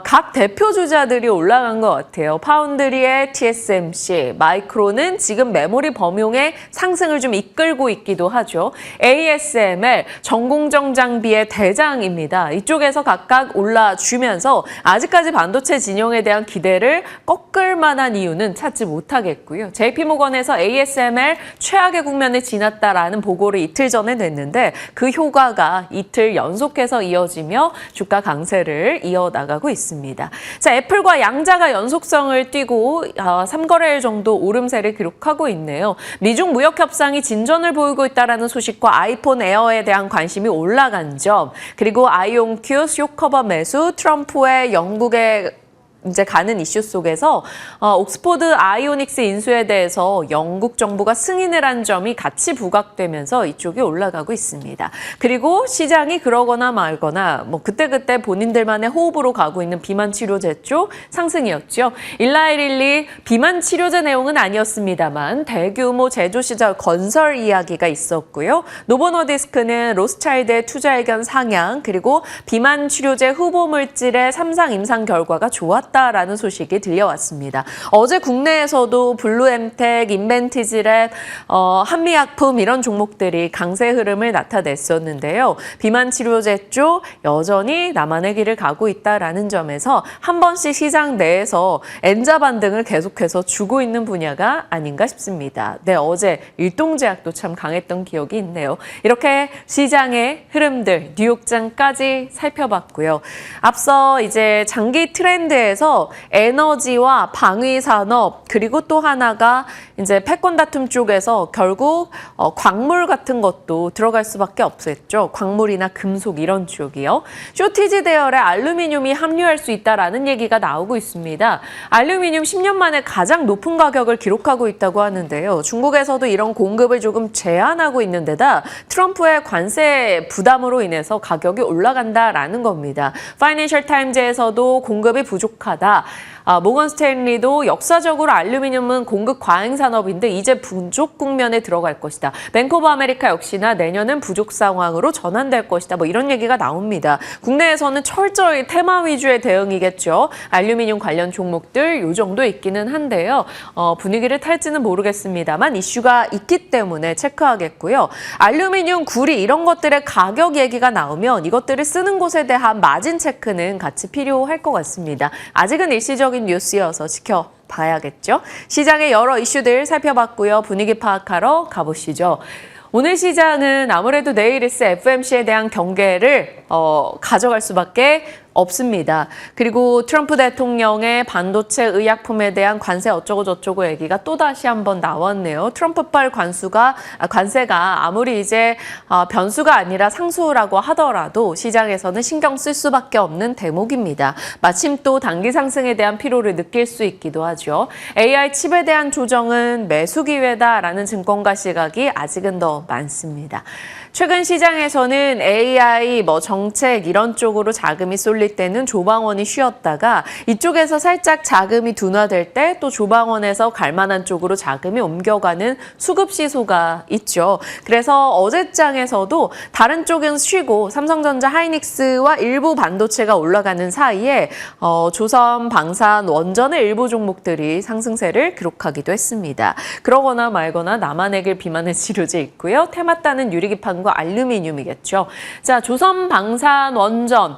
각 대표 주자들이 올라간 것 같아요. 파운드리의 TSMC, 마이크론은 지금 메모리 범용의 상승을 좀 이끌고 있기도 하죠. ASML, 전공정 장비의 대장입니다. 이쪽에서 각각 올라주면서 아직까지 반도체 진영에 대한 기대를 꺾을 만한 이유는 찾지 못하겠고요. JP모건에서 ASML 최악의 국면을 지났다라는 보고를 이틀 전에 냈는데 그 효과가 이틀 연속해서 이어지며 주가 강세를 이어나가고 있습니다. 자, 애플과 양자가 연속성을 띠고 3거래일 정도 오름세를 기록하고 있네요. 미중 무역 협상이 진전을 보이고 있다는 소식과 아이폰 에어에 대한 관심이 올라간 점, 그리고 아이온큐 쇼커버 매수, 트럼프의 영국에 이제 가는 이슈 속에서 옥스포드 아이오닉스 인수에 대해서 영국 정부가 승인을 한 점이 같이 부각되면서 이쪽이 올라가고 있습니다. 그리고 시장이 그러거나 말거나 그때그때 본인들만의 호흡으로 가고 있는 비만 치료제 쪽 상승이었죠. 일라이릴리 비만 치료제 내용은 아니었습니다만 대규모 제조 시절 건설 이야기가 있었고요. 노보노디스크는 로스차일드의 투자 의견 상향, 그리고 비만 치료제 후보 물질의 3상 임상 결과가 좋았다. 라는 소식이 들려왔습니다. 어제 국내에서도 블루엠텍, 인벤티지랩, 한미약품 이런 종목들이 강세 흐름을 나타냈었는데요. 비만 치료제 쪽 여전히 나만의 길을 가고 있다라는 점에서 한 번씩 시장 내에서 N자 반등을 계속해서 주고 있는 분야가 아닌가 싶습니다. 네, 어제 일동제약도 참 강했던 기억이 있네요. 이렇게 시장의 흐름들 뉴욕장까지 살펴봤고요. 앞서 이제 장기 트렌드에서 에너지와 방위산업, 그리고 또 하나가 이제 패권 다툼 쪽에서 결국 광물 같은 것도 들어갈 수밖에 없었죠. 광물이나 금속 이런 쪽이요. 쇼티지 대열에 알루미늄이 합류할 수 있다라는 얘기가 나오고 있습니다. 알루미늄 10년 만에 가장 높은 가격을 기록하고 있다고 하는데요. 중국에서도 이런 공급을 조금 제한하고 있는 데다 트럼프의 관세 부담으로 인해서 가격이 올라간다라는 겁니다. 파이낸셜 타임즈에서도 공급이 부족하다. 모건 스탠리도 역사적으로 알루미늄은 공급 과잉 산업인데 이제 부족 국면에 들어갈 것이다. 뱅크 오브 아메리카 역시나 내년은 부족 상황으로 전환될 것이다. 뭐 이런 얘기가 나옵니다. 국내에서는 철저히 테마 위주의 대응이겠죠. 알루미늄 관련 종목들 요 정도 있기는 한데요. 분위기를 탈지는 모르겠습니다만 이슈가 있기 때문에 체크하겠고요. 알루미늄, 구리 이런 것들의 가격 얘기가 나오면 이것들을 쓰는 곳에 대한 마진 체크는 같이 필요할 것 같습니다. 아직은 일시적인 뉴스여서 지켜봐야겠죠. 시장의 여러 이슈들 살펴봤고요. 분위기 파악하러 가보시죠. 오늘 시장은 아무래도 내일 있을 FOMC에 대한 경계를 가져갈 수밖에 없습니다. 그리고 트럼프 대통령의 반도체 의약품에 대한 관세 어쩌고 저쩌고 얘기가 또다시 한번 나왔네요. 트럼프발 관세가 아무리 이제 변수가 아니라 상수라고 하더라도 시장에서는 신경 쓸 수밖에 없는 대목입니다. 마침 또 단기 상승에 대한 피로를 느낄 수 있기도 하죠. AI 칩에 대한 조정은 매수 기회다라는 증권가 시각이 아직은 더 많습니다. 최근 시장에서는 AI, 정책 이런 쪽으로 자금이 쏠릴 때는 조방원이 쉬었다가 이쪽에서 살짝 자금이 둔화될 때 또 조방원에서 갈 만한 쪽으로 자금이 옮겨가는 수급 시소가 있죠. 그래서 어제장에서도 다른 쪽은 쉬고 삼성전자, 하이닉스와 일부 반도체가 올라가는 사이에 조선, 방산, 원전의 일부 종목들이 상승세를 기록하기도 했습니다. 그러거나 말거나 나만의 길 비만의 치료제 있고요. 테마 따는 유리기판 알루미늄이겠죠. 자, 조선, 방산, 원전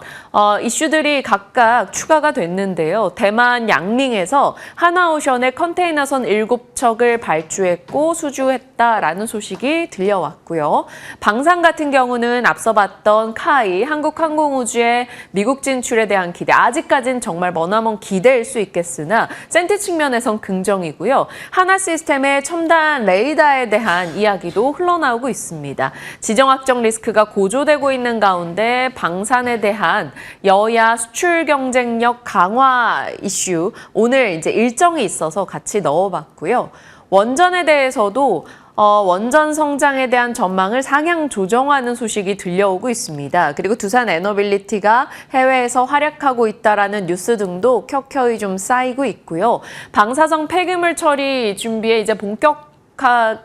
이슈들이 각각 추가가 됐는데요. 대만 양밍에서 하나오션의 컨테이너선 7척을 발주했고 수주했다라는 소식이 들려왔고요. 방산 같은 경우는 앞서 봤던 카이, 한국항공우주의 미국 진출에 대한 기대, 아직까지는 정말 머나먼 기대일 수 있겠으나 센트 측면에선 긍정이고요. 하나시스템의 첨단 레이더에 대한 이야기도 흘러나오고 있습니다. 지정학적 리스크가 고조되고 있는 가운데 방산에 대한 여야 수출 경쟁력 강화 이슈 오늘 이제 일정이 있어서 같이 넣어봤고요. 원전에 대해서도 원전 성장에 대한 전망을 상향 조정하는 소식이 들려오고 있습니다. 그리고 두산 에너빌리티가 해외에서 활약하고 있다라는 뉴스 등도 켜켜이 좀 쌓이고 있고요. 방사성 폐기물 처리 준비에 이제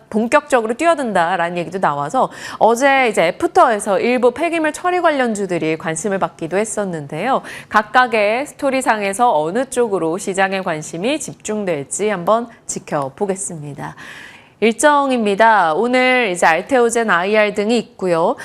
본격적으로 뛰어든다라는 얘기도 나와서 어제 이제 애프터에서 일부 폐기물 처리 관련주들이 관심을 받기도 했었는데요. 각각의 스토리상에서 어느 쪽으로 시장의 관심이 집중될지 한번 지켜보겠습니다. 일정입니다. 오늘 이제 알테오젠 IR 등이 있고요.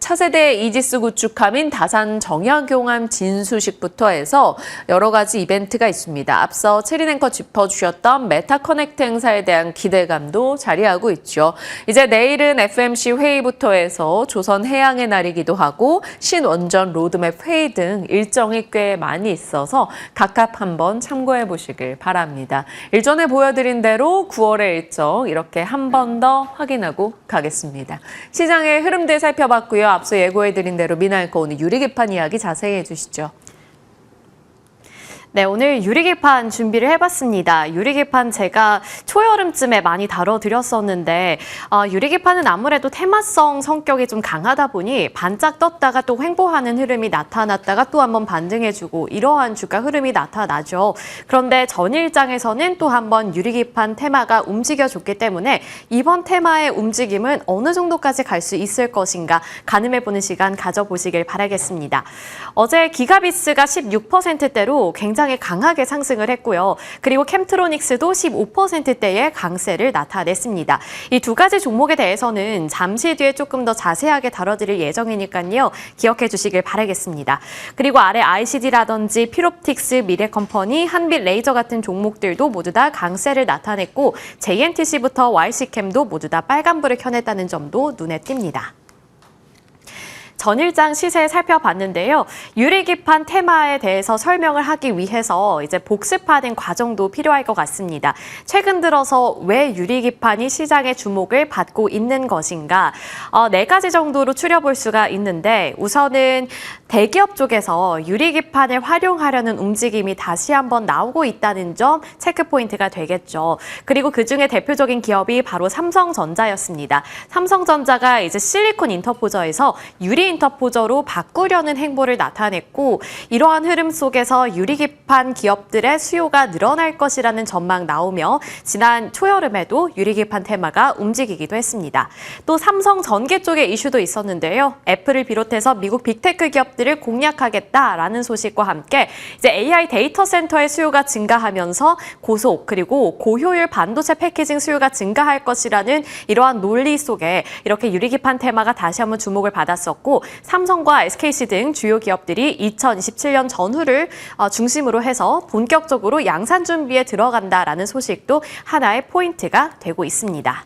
차세대 이지스 구축함인 다산 정약용암 진수식부터 해서 여러 가지 이벤트가 있습니다. 앞서 체리앵커 짚어주셨던 메타커넥트 행사에 대한 기대감도 자리하고 있죠. 이제 내일은 FMC 회의부터 해서 조선해양의 날이기도 하고 신원전 로드맵 회의 등 일정이 꽤 많이 있어서 각각 한번 참고해 보시길 바랍니다. 일전에 보여드린 대로 9월의 일정 이렇게 한 번 더 확인하고 가겠습니다. 시장의 흐름들 살펴봤고요. 앞서 예고해드린 대로 미나앵커 오늘 유리기판 이야기 자세히 해주시죠. 네, 오늘 유리기판 준비를 해봤습니다. 유리기판 제가 초여름쯤에 많이 다뤄드렸었는데 유리기판은 아무래도 테마성 성격이 좀 강하다 보니 반짝 떴다가 또 횡보하는 흐름이 나타났다가 또 한번 반등해주고 이러한 주가 흐름이 나타나죠. 그런데 전일장에서는 또 한번 유리기판 테마가 움직여줬기 때문에 이번 테마의 움직임은 어느 정도까지 갈 수 있을 것인가 가늠해보는 시간 가져보시길 바라겠습니다. 어제 기가비스가 16%대로 굉장히 강하게 상승을 했고요. 그리고 캠트로닉스도 15%대의 강세를 나타냈습니다. 이 두 가지 종목에 대해서는 잠시 뒤에 조금 더 자세하게 다뤄드릴 예정이니까요. 기억해 주시길 바라겠습니다. 그리고 아래 ICD라든지 피롭틱스, 미래컴퍼니, 한빛레이저 같은 종목들도 모두 다 강세를 나타냈고 JNTC부터 YC캠도 모두 다 빨간불을 켜냈다는 점도 눈에 띕니다. 전일장 시세 살펴봤는데요. 유리기판 테마에 대해서 설명을 하기 위해서 이제 복습하는 과정도 필요할 것 같습니다. 최근 들어서 왜 유리기판이 시장의 주목을 받고 있는 것인가? 네 가지 정도로 추려볼 수가 있는데 우선은 대기업 쪽에서 유리기판을 활용하려는 움직임이 다시 한번 나오고 있다는 점 체크포인트가 되겠죠. 그리고 그중에 대표적인 기업이 바로 삼성전자였습니다. 삼성전자가 이제 실리콘 인터포저에서 유리 인터포저로 바꾸려는 행보를 나타냈고 이러한 흐름 속에서 유리기판 기업들의 수요가 늘어날 것이라는 전망 나오며 지난 초여름에도 유리기판 테마가 움직이기도 했습니다. 또 삼성 전기 쪽의 이슈도 있었는데요. 애플을 비롯해서 미국 빅테크 기업들을 공략하겠다라는 소식과 함께 이제 AI 데이터 센터의 수요가 증가하면서 고속 그리고 고효율 반도체 패키징 수요가 증가할 것이라는 이러한 논리 속에 이렇게 유리기판 테마가 다시 한번 주목을 받았었고 삼성과 SKC 등 주요 기업들이 2027년 전후를 중심으로 해서 본격적으로 양산 준비에 들어간다라는 소식도 하나의 포인트가 되고 있습니다.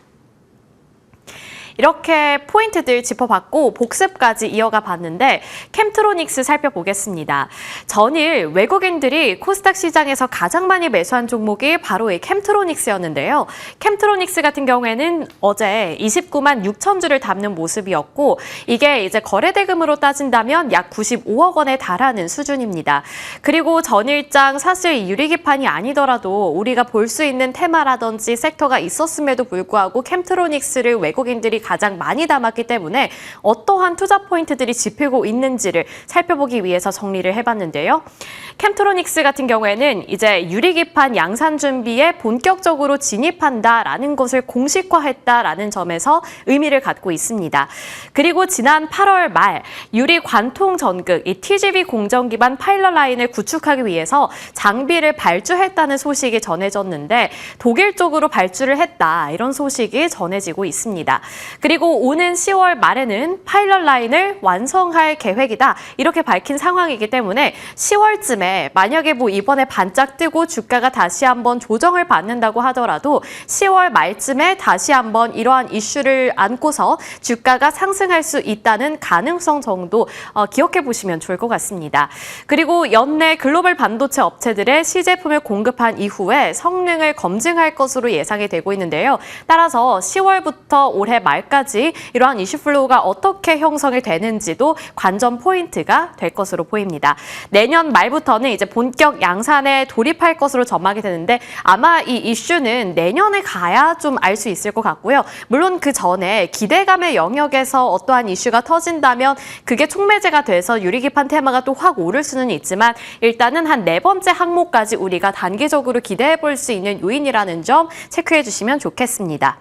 이렇게 포인트들 짚어봤고 복습까지 이어가 봤는데 캠트로닉스 살펴보겠습니다. 전일 외국인들이 코스닥 시장에서 가장 많이 매수한 종목이 바로 이 캠트로닉스였는데요. 캠트로닉스 같은 경우에는 어제 29만 6천 주를 담는 모습이었고 이게 이제 거래대금으로 따진다면 약 95억 원에 달하는 수준입니다. 그리고 전일장 사실 유리기판이 아니더라도 우리가 볼 수 있는 테마라든지 섹터가 있었음에도 불구하고 캠트로닉스를 외국인들이 가장 많이 담았기 때문에 어떠한 투자 포인트들이 짚히고 있는지를 살펴보기 위해서 정리를 해봤는데요. 캠트로닉스 같은 경우에는 이제 유리기판 양산 준비에 본격적으로 진입한다라는 것을 공식화했다라는 점에서 의미를 갖고 있습니다. 그리고 지난 8월 말 유리 관통 전극, 이 TGV 공정 기반 파일럿 라인을 구축하기 위해서 장비를 발주했다는 소식이 전해졌는데 독일 쪽으로 발주를 했다 이런 소식이 전해지고 있습니다. 그리고 오는 10월 말에는 파일럿 라인을 완성할 계획이다 이렇게 밝힌 상황이기 때문에 10월쯤에 만약에 이번에 반짝 뜨고 주가가 다시 한번 조정을 받는다고 하더라도 10월 말쯤에 다시 한번 이러한 이슈를 안고서 주가가 상승할 수 있다는 가능성 정도 기억해 보시면 좋을 것 같습니다. 그리고 연내 글로벌 반도체 업체들의 시제품을 공급한 이후에 성능을 검증할 것으로 예상이 되고 있는데요. 따라서 10월부터 올해 말까지 이러한 이슈 플로우가 어떻게 형성이 되는지도 관전 포인트가 될 것으로 보입니다. 내년 말부터는 이제 본격 양산에 돌입할 것으로 전망이 되는데 아마 이 이슈는 내년에 가야 좀 알 수 있을 것 같고요. 물론 그 전에 기대감의 영역에서 어떠한 이슈가 터진다면 그게 촉매제가 돼서 유리기판 테마가 또 확 오를 수는 있지만 일단은 한 4번째 항목까지 우리가 단기적으로 기대해 볼 수 있는 요인이라는 점 체크해 주시면 좋겠습니다.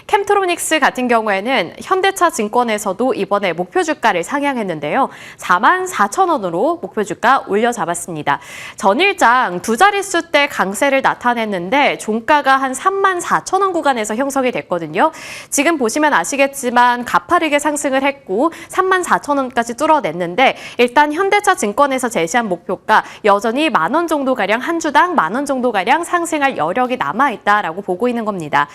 캠트로닉스 같은 경우에는 현대차 증권에서도 이번에 목표 주가를 상향했는데요. 44,000원으로 목표 주가 올려잡았습니다. 전일장 두 자릿수대 강세를 나타냈는데 종가가 한 34,000원 구간에서 형성이 됐거든요. 지금 보시면 아시겠지만 가파르게 상승을 했고 34,000원까지 뚫어냈는데 일단 현대차 증권에서 제시한 목표가 여전히 10,000원 정도가량 한 주당 10,000원 정도가량 상승할 여력이 남아있다라고 보고 있는 겁니다.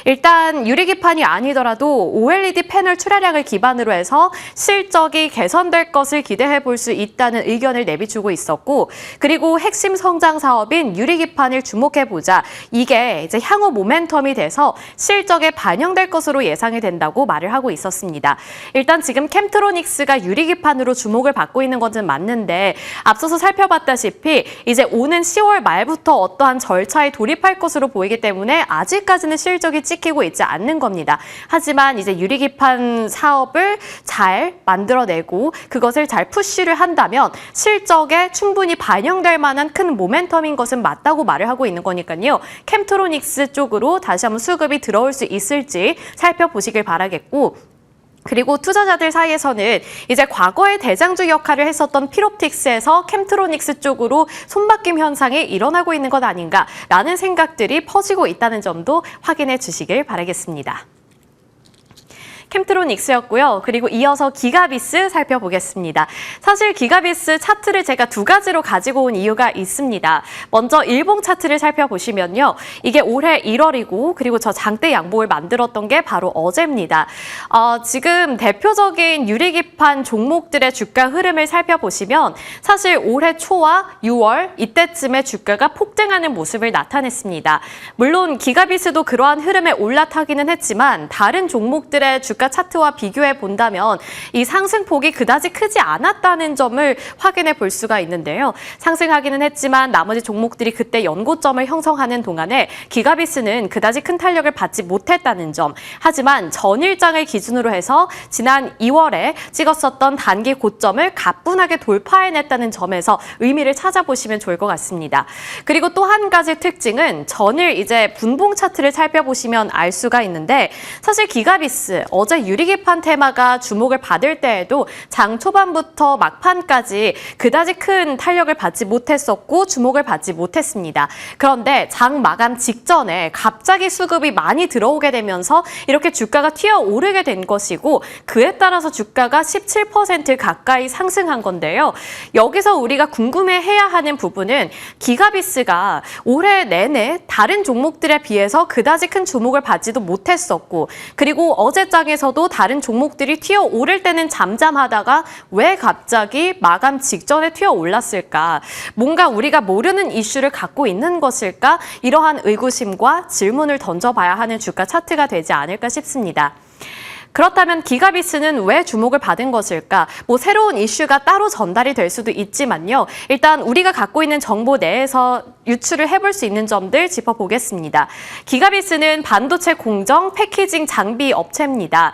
일단 유리기판이 아니더라도 OLED 패널 출하량을 기반으로 해서 실적이 개선될 것을 기대해 볼 수 있다는 의견을 내비추고 있었고 그리고 핵심 성장 사업인 유리기판을 주목해 보자. 이게 이제 향후 모멘텀이 돼서 실적에 반영될 것으로 예상이 된다고 말을 하고 있었습니다. 일단 지금 캠트로닉스가 유리기판으로 주목을 받고 있는 것은 맞는데 앞서서 살펴봤다시피 이제 오는 10월 말부터 어떠한 절차에 돌입할 것으로 보이기 때문에 아직까지는 실적이 찍히고 있지 않는 겁니다. 하지만 이제 유리기판 사업을 잘 만들어내고 그것을 잘 푸시를 한다면 실적에 충분히 반영될 만한 큰 모멘텀인 것은 맞다고 말을 하고 있는 거니까요. 캠트로닉스 쪽으로 다시 한번 수급이 들어올 수 있을지 살펴보시길 바라겠고 그리고 투자자들 사이에서는 이제 과거에 대장주 역할을 했었던 필옵틱스에서 캠트로닉스 쪽으로 손바뀜 현상이 일어나고 있는 것 아닌가라는 생각들이 퍼지고 있다는 점도 확인해 주시길 바라겠습니다. 캠트로닉스였고요. 그리고 이어서 기가비스 살펴보겠습니다. 사실 기가비스 차트를 제가 두 가지로 가지고 온 이유가 있습니다. 먼저 일봉 차트를 살펴보시면요. 이게 올해 1월이고 그리고 저 장대 양봉을 만들었던 게 바로 어제입니다. 지금 대표적인 유리기판 종목들의 주가 흐름을 살펴보시면 사실 올해 초와 6월 이때쯤에 주가가 폭등하는 모습을 나타냈습니다. 물론 기가비스도 그러한 흐름에 올라타기는 했지만 다른 종목들의 주가 주가 차트와 비교해 본다면 이 상승폭이 그다지 크지 않았다는 점을 확인해 볼 수가 있는데요. 상승하기는 했지만 나머지 종목들이 그때 연고점을 형성하는 동안에 기가비스는 그다지 큰 탄력을 받지 못했다는 점. 하지만 전일장을 기준으로 해서 지난 2월에 찍었었던 단기 고점을 가뿐하게 돌파해냈다는 점에서 의미를 찾아보시면 좋을 것 같습니다. 그리고 또 한 가지 특징은 전일 이제 분봉 차트를 살펴보시면 알 수가 있는데 사실 기가비스 어제 유리기판 테마가 주목을 받을 때에도 장 초반부터 막판까지 그다지 큰 탄력을 받지 못했었고 주목을 받지 못했습니다. 그런데 장 마감 직전에 갑자기 수급이 많이 들어오게 되면서 이렇게 주가가 튀어오르게 된 것이고 그에 따라서 주가가 17% 가까이 상승한 건데요. 여기서 우리가 궁금해해야 하는 부분은 기가비스가 올해 내내 다른 종목들에 비해서 그다지 큰 주목을 받지도 못했었고 그리고 어제 장에서도 다른 종목들이 튀어오를 때는 잠잠하다가 왜 갑자기 마감 직전에 튀어올랐을까? 뭔가 우리가 모르는 이슈를 갖고 있는 것일까? 이러한 의구심과 질문을 던져봐야 하는 주가 차트가 되지 않을까 싶습니다. 그렇다면 기가비스는 왜 주목을 받은 것일까? 새로운 이슈가 따로 전달이 될 수도 있지만요. 일단 우리가 갖고 있는 정보 내에서 유출을 해볼 수 있는 점들 짚어보겠습니다. 기가비스는 반도체 공정, 패키징 장비 업체입니다.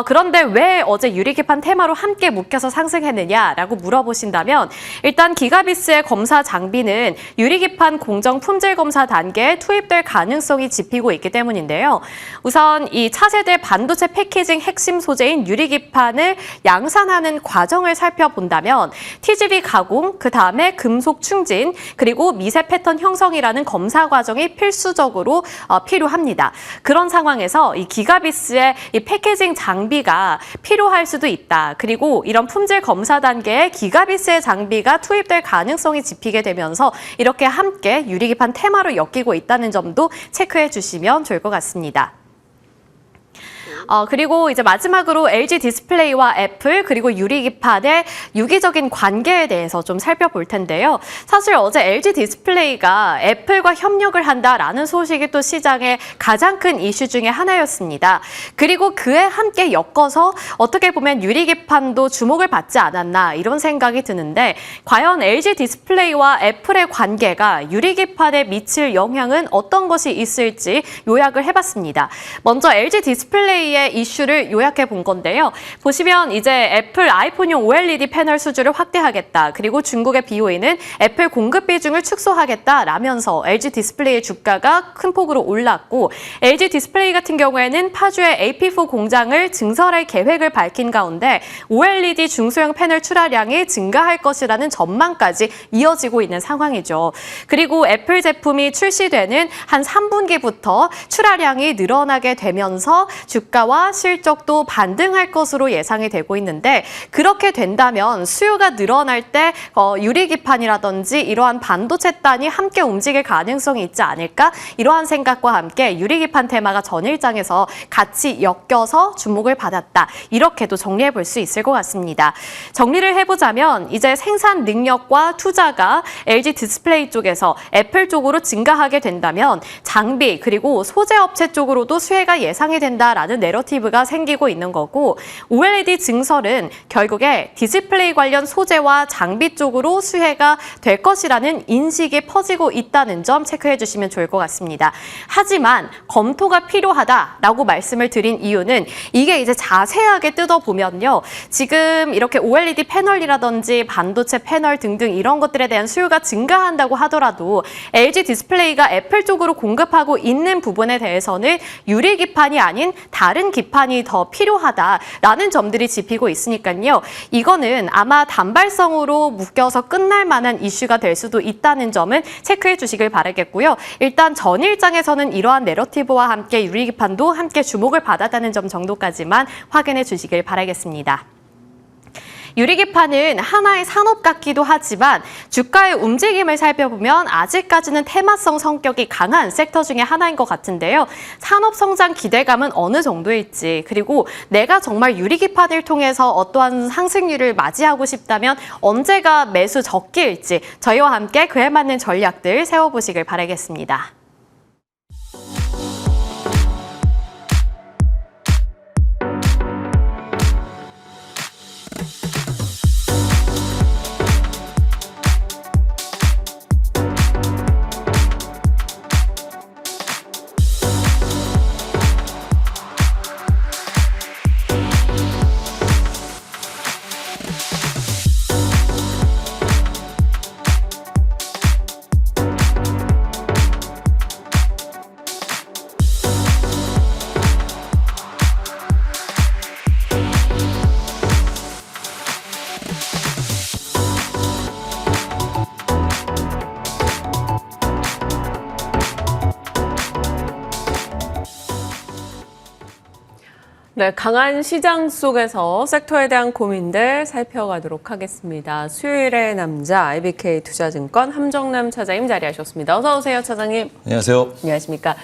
그런데 왜 어제 유리기판 테마로 함께 묶여서 상승했느냐라고 물어보신다면 일단 기가비스의 검사 장비는 유리기판 공정 품질 검사 단계에 투입될 가능성이 짚이고 있기 때문인데요. 우선 이 차세대 반도체 패키징 핵심 소재인 유리기판을 양산하는 과정을 살펴본다면 TGV 가공, 그 다음에 금속 충진, 그리고 미세 패턴 형성이라는 검사 과정이 필수적으로 필요합니다. 그런 상황에서 이 기가비스의 이 패키징 장비가 필요할 수도 있다. 그리고 이런 품질 검사 단계에 기가비스의 장비가 투입될 가능성이 짚이게 되면서 이렇게 함께 유리기판 테마로 엮이고 있다는 점도 체크해 주시면 좋을 것 같습니다. 그리고 이제 마지막으로 LG 디스플레이와 애플 그리고 유리기판의 유기적인 관계에 대해서 좀 살펴볼 텐데요. 사실 어제 LG 디스플레이가 애플과 협력을 한다라는 소식이 또 시장의 가장 큰 이슈 중에 하나였습니다. 그리고 그에 함께 엮어서 어떻게 보면 유리기판도 주목을 받지 않았나 이런 생각이 드는데 과연 LG 디스플레이와 애플의 관계가 유리기판에 미칠 영향은 어떤 것이 있을지 요약을 해봤습니다. 먼저 LG 디스플레이의 이슈를 요약해 본 건데요. 보시면 이제 애플 아이폰용 OLED 패널 수주를 확대하겠다. 그리고 중국의 BOE는 애플 공급 비중을 축소하겠다라면서 LG 디스플레이의 주가가 큰 폭으로 올랐고 LG 디스플레이 같은 경우에는 파주의 AP4 공장을 증설할 계획을 밝힌 가운데 OLED 중소형 패널 출하량이 증가할 것이라는 전망까지 이어지고 있는 상황이죠. 그리고 애플 제품이 출시되는 한 3분기부터 출하량이 늘어나게 되면서 주가와 실적도 반등할 것으로 예상이 되고 있는데 그렇게 된다면 수요가 늘어날 때 유리기판이라든지 이러한 반도체 단이 함께 움직일 가능성이 있지 않을까? 이러한 생각과 함께 유리기판 테마가 전일장에서 같이 엮여서 주목을 받았다. 이렇게도 정리해 볼 수 있을 것 같습니다. 정리를 해보자면 이제 생산 능력과 투자가 LG 디스플레이 쪽에서 애플 쪽으로 증가하게 된다면 장비 그리고 소재 업체 쪽으로도 수혜가 예상이 된다라는 내러티브가 생기고 있는 거고 OLED 증설은 결국에 디스플레이 관련 소재와 장비 쪽으로 수혜가 될 것이라는 인식이 퍼지고 있다는 점 체크해 주시면 좋을 것 같습니다. 하지만 검토가 필요하다라고 말씀을 드린 이유는 이게 이제 자세하게 뜯어보면요. 지금 이렇게 OLED 패널이라든지 반도체 패널 등등 이런 것들에 대한 수요가 증가한다고 하더라도 LG 디스플레이가 애플 쪽으로 공급하고 있는 부분에 대해서는 유리기판이 아닌 다른 기판이 더 필요하다라는 점들이 짚히고 있으니까요. 이거는 아마 단발성으로 묶여서 끝날 만한 이슈가 될 수도 있다는 점은 체크해 주시길 바라겠고요. 일단 전일장에서는 이러한 내러티브와 함께 유리기판도 함께 주목을 받았다는 점 정도까지만 확인해 주시길 바라겠습니다. 유리기판은 하나의 산업 같기도 하지만 주가의 움직임을 살펴보면 아직까지는 테마성 성격이 강한 섹터 중에 하나인 것 같은데요. 산업 성장 기대감은 어느 정도일지 그리고 내가 정말 유리기판을 통해서 어떠한 상승률을 맞이하고 싶다면 언제가 매수 적기일지 저희와 함께 그에 맞는 전략들 세워보시길 바라겠습니다. 네, 강한 시장 속에서 섹터에 대한 고민들 살펴가도록 하겠습니다. 수요일의 남자 IBK 투자증권 함정남 차장님 자리하셨습니다. 어서 오세요, 차장님. 안녕하세요. 안녕하십니까.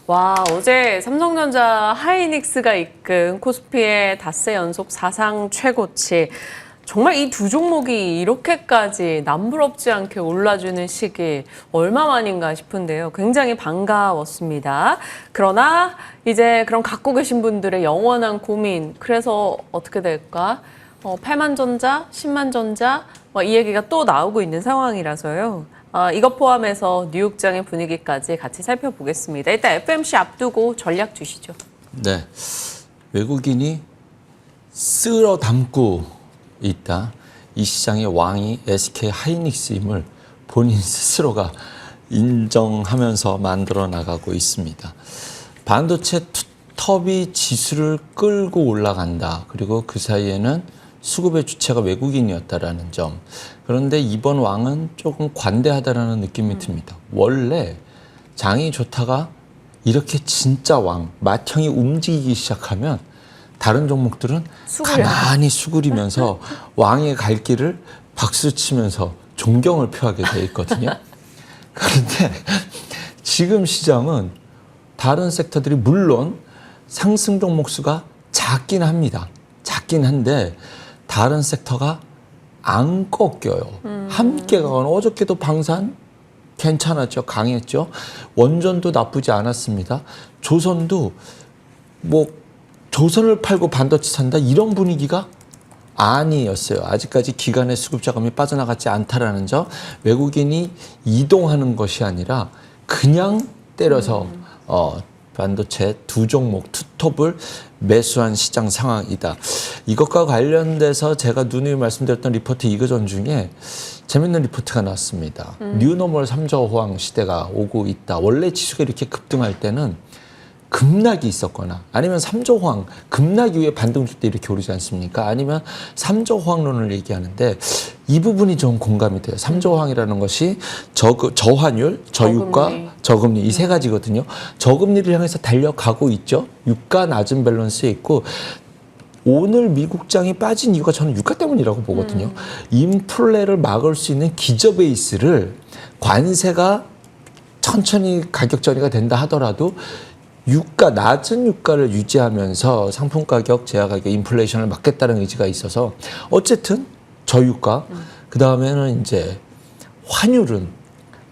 와, 어제 삼성전자 하이닉스가 이끈 코스피의 닷새 연속 사상 최고치. 정말 이 두 종목이 이렇게까지 남부럽지 않게 올라주는 시기 얼마 만인가 싶은데요. 굉장히 반가웠습니다. 그러나 이제 그런 갖고 계신 분들의 영원한 고민, 그래서 어떻게 될까? 8만전자, 10만전자 이 얘기가 또 나오고 있는 상황이라서요. 이것 포함해서 뉴욕장의 분위기까지 같이 살펴보겠습니다. 일단 FMC 앞두고 전략 주시죠. 네, 외국인이 쓸어 담고 있다. 이 시장의 왕이 SK 하이닉스임을 본인 스스로가 인정하면서 만들어 나가고 있습니다. 반도체 투톱이 지수를 끌고 올라간다. 그리고 그 사이에는 수급의 주체가 외국인이었다라는 점. 그런데 이번 왕은 조금 관대하다라는 느낌이 듭니다. 원래 장이 좋다가 이렇게 진짜 왕, 맏형이 움직이기 시작하면 다른 종목들은 가만히 수그리면서 왕의 갈 길을 박수치면서 존경을 표하게 돼 있거든요. 그런데 지금 시장은 다른 섹터들이 물론 상승 종목 수가 작긴 합니다. 작긴 한데 다른 섹터가 안 꺾여요. 함께 가거나 어저께도 방산 괜찮았죠. 강했죠. 원전도 나쁘지 않았습니다. 조선도 조선을 팔고 반도체 산다 이런 분위기가 아니었어요. 아직까지 기관의 수급 자금이 빠져나가지 않다라는 점. 외국인이 이동하는 것이 아니라 그냥 때려서 반도체 두 종목 투톱을 매수한 시장 상황이다. 이것과 관련돼서 제가 누누이 말씀드렸던 리포트 이거전 중에 재밌는 리포트가 나왔습니다. 뉴노멀 3조 호황 시대가 오고 있다. 원래 지수가 이렇게 급등할 때는 급락이 있었거나 아니면 3조 호황, 급락 이후에 반등 줄 때 이렇게 오르지 않습니까? 아니면 3조 호황론을 얘기하는데 이 부분이 좀 공감이 돼요. 3조 호황이라는 것이 저환율, 저유가, 저금리 이 세 가지거든요. 저금리를 향해서 달려가고 있죠. 유가 낮은 밸런스에 있고 오늘 미국장이 빠진 이유가 저는 유가 때문이라고 보거든요. 인플레를 막을 수 있는 기저 베이스를 관세가 천천히 가격 전이가 된다 하더라도 낮은 유가를 유지하면서 상품 가격, 제약 가격, 인플레이션을 막겠다는 의지가 있어서 어쨌든 저유가, 그 다음에는 이제 환율은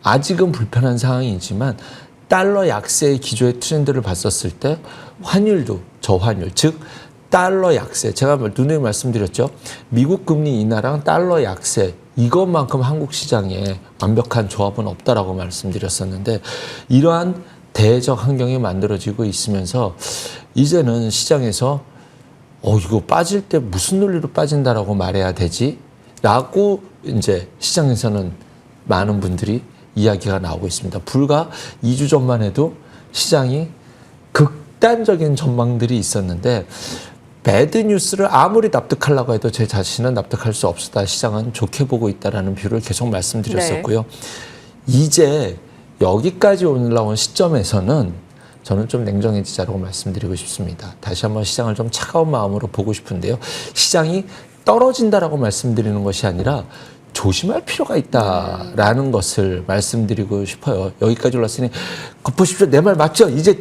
아직은 불편한 상황이지만 달러 약세의 기조의 트렌드를 봤었을 때 환율도 저환율, 즉 달러 약세, 제가 누누이 말씀드렸죠. 미국 금리 인하랑 달러 약세, 이것만큼 한국 시장에 완벽한 조합은 없다라고 말씀드렸었는데 이러한 대적 환경이 만들어지고 있으면서 이제는 시장에서 이거 빠질 때 무슨 논리로 빠진다라고 말해야 되지? 라고 이제 시장에서는 많은 분들이 이야기가 나오고 있습니다. 불과 2주 전만 해도 시장이 극단적인 전망들이 있었는데 배드 뉴스를 아무리 납득하려고 해도 제 자신은 납득할 수 없었다. 시장은 좋게 보고 있다라는 뷰를 계속 말씀드렸었고요. 네. 이제 여기까지 올라온 시점에서는 저는 좀 냉정해지자라고 말씀드리고 싶습니다. 다시 한번 시장을 좀 차가운 마음으로 보고 싶은데요. 시장이 떨어진다라고 말씀드리는 것이 아니라 조심할 필요가 있다라는 것을 말씀드리고 싶어요. 여기까지 올랐으니 보십시오. 내 말 맞죠? 이제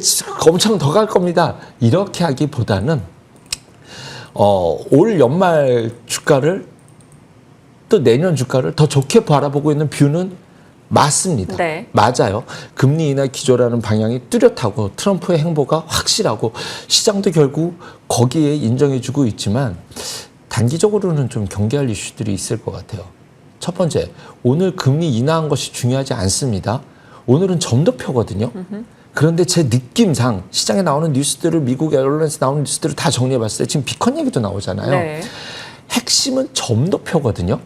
엄청 더 갈 겁니다. 이렇게 하기보다는 올 연말 주가를 또 내년 주가를 더 좋게 바라보고 있는 뷰는 맞습니다. 네. 맞아요. 금리 인하 기조라는 방향이 뚜렷하고 트럼프의 행보가 확실하고 시장도 결국 거기에 인정해주고 있지만 단기적으로는 좀 경계할 이슈들이 있을 것 같아요. 첫 번째, 오늘 금리 인하한 것이 중요하지 않습니다. 오늘은 점도표거든요. 그런데 제 느낌상 시장에 나오는 뉴스들을 미국 언론에서 나오는 뉴스들을 다 정리해봤을 때 지금 비컨 얘기도 나오잖아요. 네. 핵심은 점도표거든요.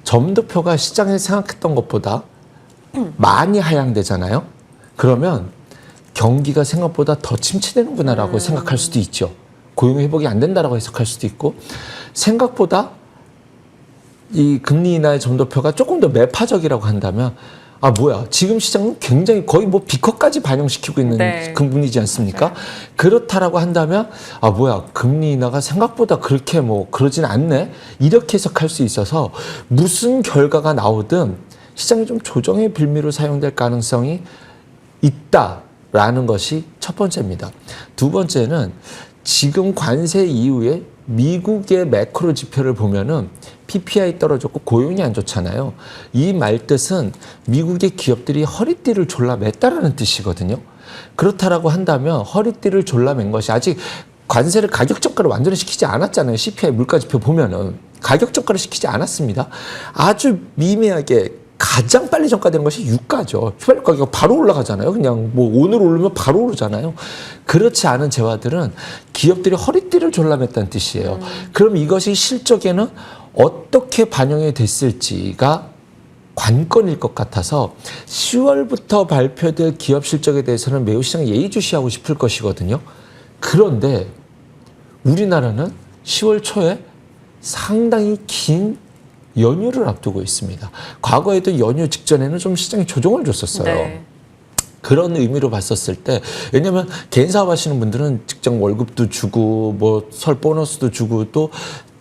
점도표가 시장에 생각했던 것보다 많이 하향되잖아요. 그러면 경기가 생각보다 더 침체되는구나라고 생각할 수도 있죠. 고용 회복이 안 된다라고 해석할 수도 있고 생각보다 이 금리 인하의 점도표가 조금 더 매파적이라고 한다면 아 뭐야 지금 시장은 굉장히 거의 뭐 비커까지 반영시키고 있는 네. 금리지 않습니까? 그렇다라고 한다면 아 뭐야 금리 인하가 생각보다 그렇게 뭐 그러진 않네 이렇게 해석할 수 있어서 무슨 결과가 나오든 시장이 좀 조정의 빌미로 사용될 가능성이 있다라는 것이 첫 번째입니다. 두 번째는 지금 관세 이후에 미국의 매크로 지표를 보면은 PPI 떨어졌고 고용이 안 좋잖아요. 이 말뜻은 미국의 기업들이 허리띠를 졸라맸다라는 뜻이거든요. 그렇다라고 한다면 허리띠를 졸라맨 것이 아직 관세를 가격 저가를 완전히 시키지 않았잖아요. CPI 물가 지표 보면은 가격 저가를 시키지 않았습니다. 아주 미미하게 가장 빨리 전가되는 것이 유가죠. 휘발유 가격 바로 올라가잖아요. 그냥 뭐 오늘 오르면 바로 오르잖아요. 그렇지 않은 재화들은 기업들이 허리띠를 졸라맸다는 뜻이에요. 그럼 이것이 실적에는 어떻게 반영이 됐을지가 관건일 것 같아서 10월부터 발표될 기업 실적에 대해서는 매우 시장에 예의주시하고 싶을 것이거든요. 그런데 우리나라는 10월 초에 상당히 긴 연휴를 앞두고 있습니다. 과거에도 연휴 직전에는 좀 시장에 조정을 줬었어요. 네. 그런 의미로 봤었을 때 왜냐하면 개인 사업하시는 분들은 직장 월급도 주고 뭐 설 보너스도 주고 또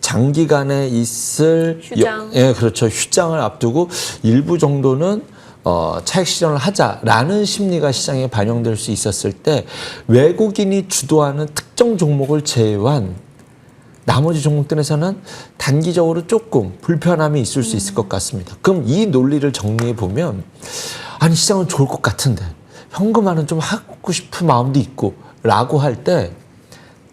장기간에 있을 휴장. 예, 그렇죠. 휴장을 앞두고 일부 정도는 차익 실현을 하자라는 심리가 시장에 반영될 수 있었을 때 외국인이 주도하는 특정 종목을 제외한 나머지 종목들에서는 단기적으로 조금 불편함이 있을 수 있을 것 같습니다. 그럼 이 논리를 정리해 보면 아니 시장은 좋을 것 같은데 현금화는 좀 하고 싶은 마음도 있고 라고 할 때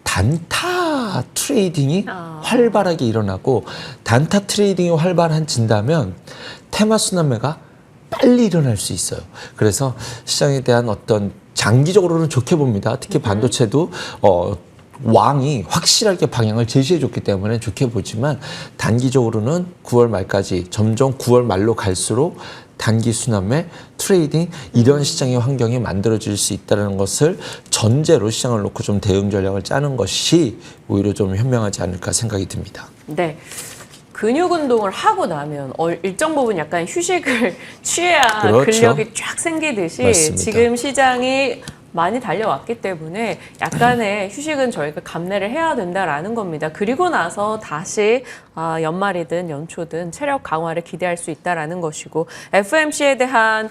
단타 트레이딩이 활발하게 일어나고 단타 트레이딩이 활발해진다면 테마 순환매가 빨리 일어날 수 있어요. 그래서 시장에 대한 어떤 장기적으로는 좋게 봅니다. 특히 반도체도 왕이 확실하게 방향을 제시해줬기 때문에 좋게 보지만 단기적으로는 9월 말까지 점점 9월 말로 갈수록 단기 순환매, 트레이딩 이런 시장의 환경이 만들어질 수 있다는 것을 전제로 시장을 놓고 좀 대응 전략을 짜는 것이 오히려 좀 현명하지 않을까 생각이 듭니다. 네. 근육 운동을 하고 나면 일정 부분 약간 휴식을 취해야 그렇죠. 근력이 쫙 생기듯이 맞습니다. 지금 시장이 많이 달려왔기 때문에 약간의 휴식은 저희가 감내를 해야 된다라는 겁니다. 그리고 나서 다시 연말이든 연초든 체력 강화를 기대할 수 있다라는 것이고 FOMC에 대한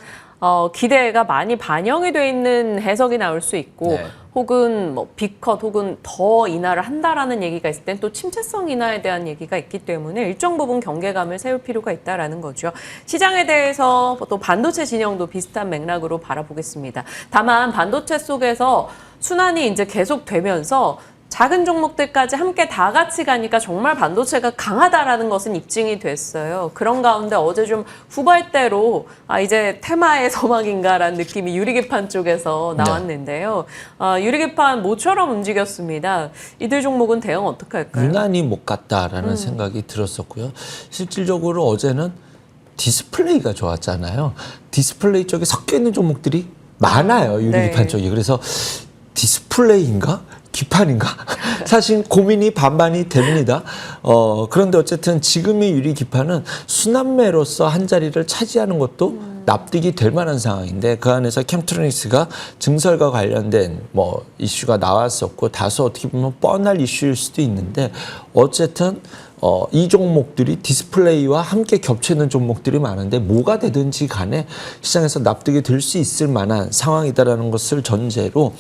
기대가 많이 반영이 돼 있는 해석이 나올 수 있고 네. 혹은 뭐 B컷 혹은 더 인하를 한다라는 얘기가 있을 땐 또 침체성 인하에 대한 얘기가 있기 때문에 일정 부분 경계감을 세울 필요가 있다라는 거죠. 시장에 대해서 또 반도체 진영도 비슷한 맥락으로 바라보겠습니다. 다만 반도체 속에서 순환이 이제 계속되면서 작은 종목들까지 함께 다 같이 가니까 정말 반도체가 강하다라는 것은 입증이 됐어요. 그런 가운데 어제 좀 후발대로 이제 테마의 서막인가라는 느낌이 유리기판 쪽에서 나왔는데요. 유리기판 모처럼 움직였습니다. 이들 종목은 대응 어떻게 할까요? 유난히 못 갔다라는 생각이 들었었고요. 실질적으로 어제는 디스플레이가 좋았잖아요. 디스플레이 쪽에 섞여 있는 종목들이 많아요. 유리기판 네. 쪽이. 그래서 디스플레이인가? 기판인가? 사실 고민이 반반이 됩니다. 그런데 어쨌든 지금의 유리기판은 순환매로서 한 자리를 차지하는 것도 납득이 될 만한 상황인데 그 안에서 캠트로닉스가 증설과 관련된 뭐 이슈가 나왔었고 다소 어떻게 보면 뻔할 이슈일 수도 있는데 어쨌든 이 종목들이 디스플레이와 함께 겹치는 종목들이 많은데 뭐가 되든지 간에 시장에서 납득이 될 수 있을 만한 상황이다라는 것을 전제로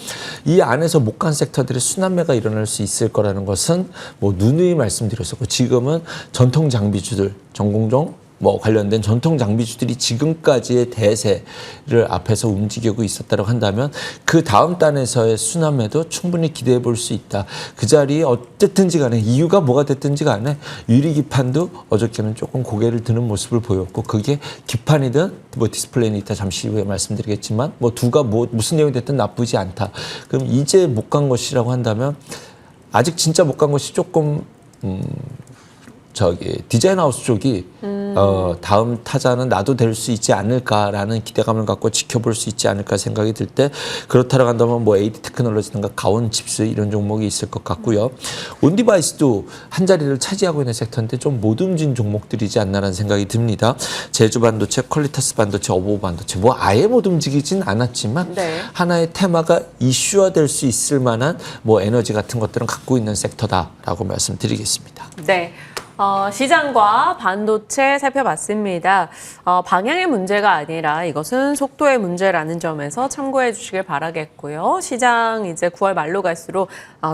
이 안에서 못 간 섹터들의 순환매가 일어날 수 있을 거라는 것은 뭐 누누이 말씀드렸었고 지금은 전통 장비주들 전공정 뭐 관련된 전통 장비주들이 지금까지의 대세를 앞에서 움직이고 있었다고 한다면 그 다음 단에서의 순환매도 충분히 기대해 볼 수 있다. 그 자리에 어쨌든지 간에 이유가 뭐가 됐든지 간에 유리기판도 어저께는 조금 고개를 드는 모습을 보였고 그게 기판이든 뭐 디스플레이는 이따 잠시 후에 말씀드리겠지만 뭐 두가 뭐 무슨 내용이 됐든 나쁘지 않다. 그럼 이제 못 간 것이라고 한다면 아직 진짜 못 간 것이 조금 디자인하우스 쪽이 다음 타자는 나도 될 수 있지 않을까라는 기대감을 갖고 지켜볼 수 있지 않을까 생각이 들 때 그렇다고 한다면 뭐 AD 테크놀로지든가 가온 칩스 이런 종목이 있을 것 같고요. 온디바이스도 한 자리를 차지하고 있는 섹터인데 좀 못 움직인 종목들이지 않나라는 생각이 듭니다. 제주 반도체, 퀄리타스 반도체, 어보브 반도체 뭐 아예 못 움직이진 않았지만 네. 하나의 테마가 이슈화될 수 있을 만한 뭐 에너지 같은 것들은 갖고 있는 섹터다라고 말씀드리겠습니다. 네. 시장과 반도체 살펴봤습니다. 방향의 문제가 아니라 이것은 속도의 문제라는 점에서 참고해 주시길 바라겠고요. 시장 이제 9월 말로 갈수록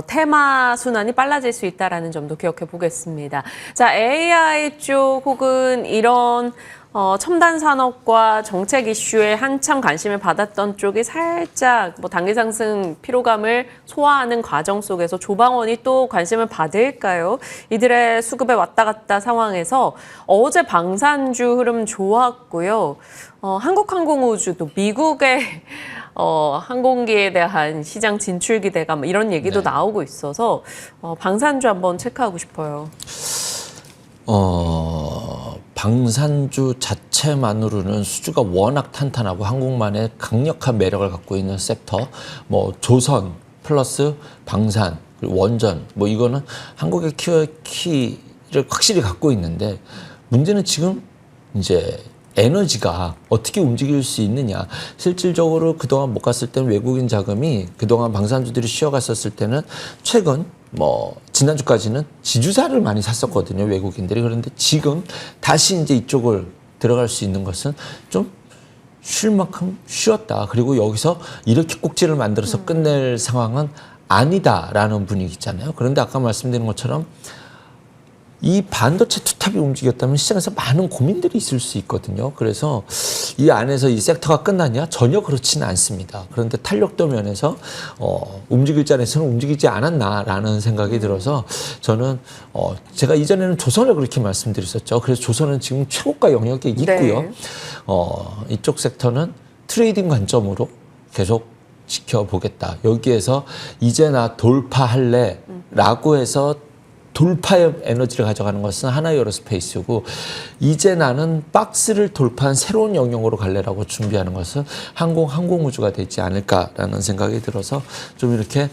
테마 순환이 빨라질 수 있다는 점도 기억해 보겠습니다. 자, AI 쪽 혹은 이런 첨단 산업과 정책 이슈에 한참 관심을 받았던 쪽이 살짝 뭐 단기 상승 피로감을 소화하는 과정 속에서 조방원이 또 관심을 받을까요? 이들의 수급에 왔다 갔다 상황에서 어제 방산주 흐름 좋았고요. 한국항공우주도 미국의 항공기에 대한 시장 진출 기대감 이런 얘기도 네. 나오고 있어서 방산주 한번 체크하고 싶어요. 방산주 자체만으로는 수주가 워낙 탄탄하고 한국만의 강력한 매력을 갖고 있는 섹터, 뭐 조선 플러스 방산, 그리고 원전, 뭐 이거는 한국의 키를 확실히 갖고 있는데 문제는 지금 이제 에너지가 어떻게 움직일 수 있느냐. 실질적으로 그동안 못 갔을 때는 외국인 자금이 그동안 방산주들이 쉬어갔었을 때는 최근 뭐 지난주까지는 지주사를 많이 샀었거든요, 외국인들이. 그런데 지금 다시 이제 이쪽을 들어갈 수 있는 것은 좀 쉴 만큼 쉬었다. 그리고 여기서 이렇게 꼭지를 만들어서 끝낼 상황은 아니다라는 분위기잖아요. 그런데 아까 말씀드린 것처럼 이 반도체 투탑이 움직였다면 시장에서 많은 고민들이 있을 수 있거든요. 그래서 이 안에서 이 섹터가 끝났냐? 전혀 그렇지는 않습니다. 그런데 탄력도 면에서 움직일 자리에서는 움직이지 않았나라는 생각이 들어서 저는 제가 이전에는 조선을 그렇게 말씀드렸었죠. 그래서 조선은 지금 최고가 영역에 있고요. 네. 이쪽 섹터는 트레이딩 관점으로 계속 지켜보겠다. 여기에서 이제 나 돌파할래라고 해서 돌파의 에너지를 가져가는 것은 하나에어로스페이스고 이제 나는 박스를 돌파한 새로운 영역으로 갈래라고 준비하는 것은 항공우주가 되지 않을까라는 생각이 들어서 좀 이렇게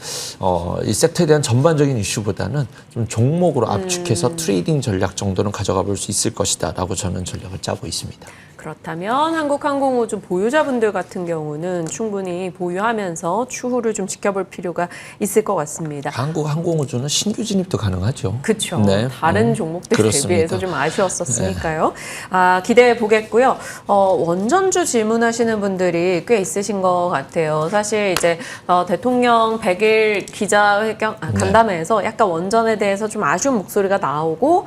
이 섹터에 대한 전반적인 이슈보다는 좀 종목으로 압축해서 트레이딩 전략 정도는 가져가 볼 수 있을 것이다라고 저는 전략을 짜고 있습니다. 그렇다면 한국항공우주 보유자분들 같은 경우는 충분히 보유하면서 추후를 좀 지켜볼 필요가 있을 것 같습니다. 한국항공우주는 신규 진입도 가능하죠. 그렇죠. 네. 다른 종목들 그렇습니다. 대비해서 좀 아쉬웠었으니까요. 기대해 보겠고요. 원전주 질문하시는 분들이 꽤 있으신 것 같아요. 사실 이제 대통령 100일 기자회견 간담회에서 약간 원전에 대해서 좀 아쉬운 목소리가 나오고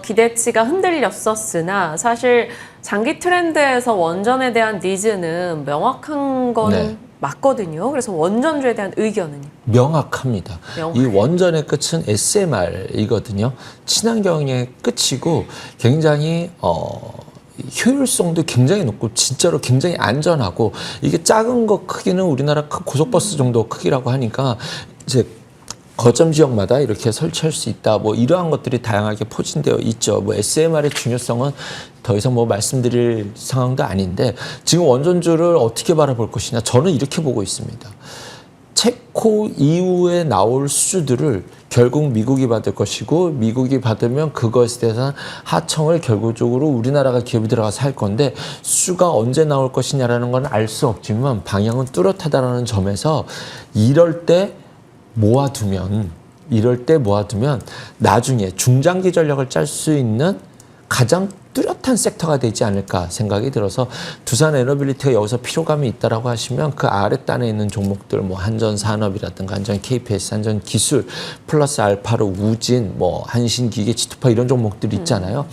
기대치가 흔들렸었으나 사실 장기 트렌드에서 원전에 대한 니즈는 명확한 건 네. 맞거든요. 그래서 원전주에 대한 의견은요? 명확합니다. 이 원전의 끝은 SMR이거든요. 친환경의 끝이고 굉장히 효율성도 굉장히 높고 진짜로 굉장히 안전하고 이게 작은 거 크기는 우리나라 고속버스 정도 크기라고 하니까 이제 거점 지역마다 이렇게 설치할 수 있다. 뭐 이러한 것들이 다양하게 포진되어 있죠. 뭐 SMR의 중요성은 더 이상 뭐 말씀드릴 상황도 아닌데 지금 원전주를 어떻게 바라볼 것이냐. 저는 이렇게 보고 있습니다. 체코 이후에 나올 수주들을 결국 미국이 받을 것이고 미국이 받으면 그것에 대해서 하청을 결국적으로 우리나라가 기업이 들어가서 할 건데 수주가 언제 나올 것이냐라는 건 알 수 없지만 방향은 뚜렷하다는 점에서 이럴 때 모아두면 나중에 중장기 전략을 짤 수 있는 가장 뚜렷한 섹터가 되지 않을까 생각이 들어서 두산 에너빌리티가 여기서 피로감이 있다라고 하시면 그 아랫단에 있는 종목들 뭐 한전산업이라든가 한전 KPS, 한전 기술 플러스 알파로 우진 뭐 한신기계 지투파 이런 종목들이 있잖아요.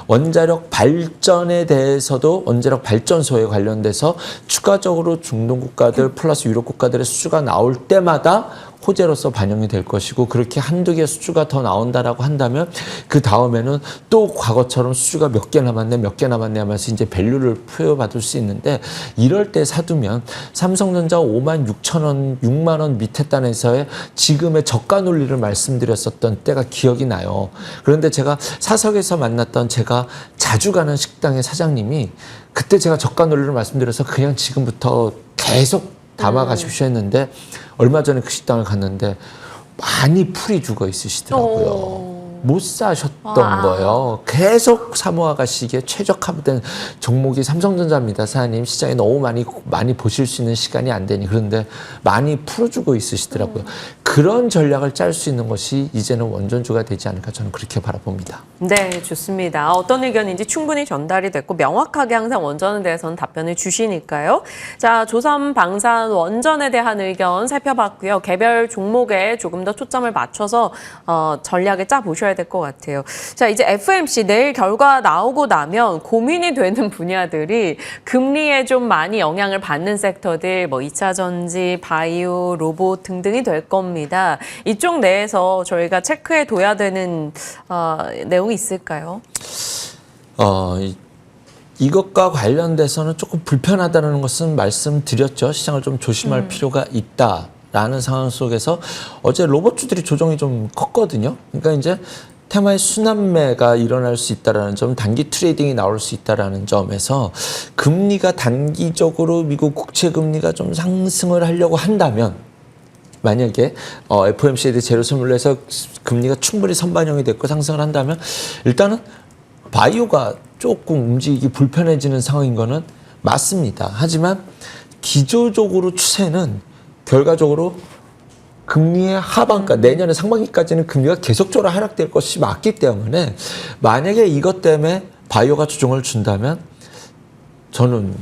원자력 발전에 대해서도 원자력 발전소에 관련돼서 추가적으로 중동 국가들 플러스 유럽 국가들의 수주가 나올 때마다 호재로서 반영이 될 것이고 그렇게 한두 개 수주가 더 나온다라고 한다면 그 다음에는 또 과거처럼 수주가 몇 개 남았네 하면서 이제 밸류를 부여받을 수 있는데 이럴 때 사두면 삼성전자 56,000원, 6만 원 밑에 단에서의 지금의 저가 논리를 말씀드렸었던 때가 기억이 나요. 그런데 제가 사석에서 만났던 제가 자주 가는 식당의 사장님이 그때 제가 저가 논리를 말씀드려서 그냥 지금부터 계속 담아가십시오 했는데 얼마 전에 그 식당을 갔는데 많이 풀이 죽어 있으시더라고요. 못 사셨던 거예요. 계속 사모아 가시기에 최적화된 종목이 삼성전자입니다. 사장님 시장에 너무 많이 보실 수 있는 시간이 안 되니 그런데 많이 풀어주고 있으시더라고요. 그런 전략을 짤 수 있는 것이 이제는 원전주가 되지 않을까 저는 그렇게 바라봅니다. 네, 좋습니다. 어떤 의견인지 충분히 전달이 됐고 명확하게 항상 원전에 대해서는 답변을 주시니까요. 자, 조선, 방산, 원전에 대한 의견 살펴봤고요. 개별 종목에 조금 더 초점을 맞춰서 전략을 짜보셔야 될 것 같아요. 자, 이제 FMC 내일 결과 나오고 나면 고민이 되는 분야들이 금리에 좀 많이 영향을 받는 섹터들, 뭐 2차 전지, 바이오, 로봇 등등이 될 겁니다. 이쪽 내에서 저희가 체크해 둬야 되는 내용이 있을까요? 이것과 관련돼서는 조금 불편하다는 것은 말씀드렸죠. 시장을 좀 조심할 필요가 있다라는 상황 속에서 어제 로봇주들이 조정이 좀 컸거든요. 그러니까 이제 테마의 순환매가 일어날 수 있다라는 점, 단기 트레이딩이 나올 수 있다라는 점에서 금리가 단기적으로 미국 국채 금리가 좀 상승을 하려고 한다면 만약에 FOMC에 대해 제로 선물로 해서 금리가 충분히 선반영이 됐고 상승을 한다면 일단은 바이오가 조금 움직이기 불편해지는 상황인 거는 맞습니다. 하지만 기조적으로 추세는 결과적으로 금리의 하반가, 내년에 상반기까지는 금리가 계속적으로 하락될 것이 맞기 때문에 만약에 이것 때문에 바이오가 조정을 준다면 저는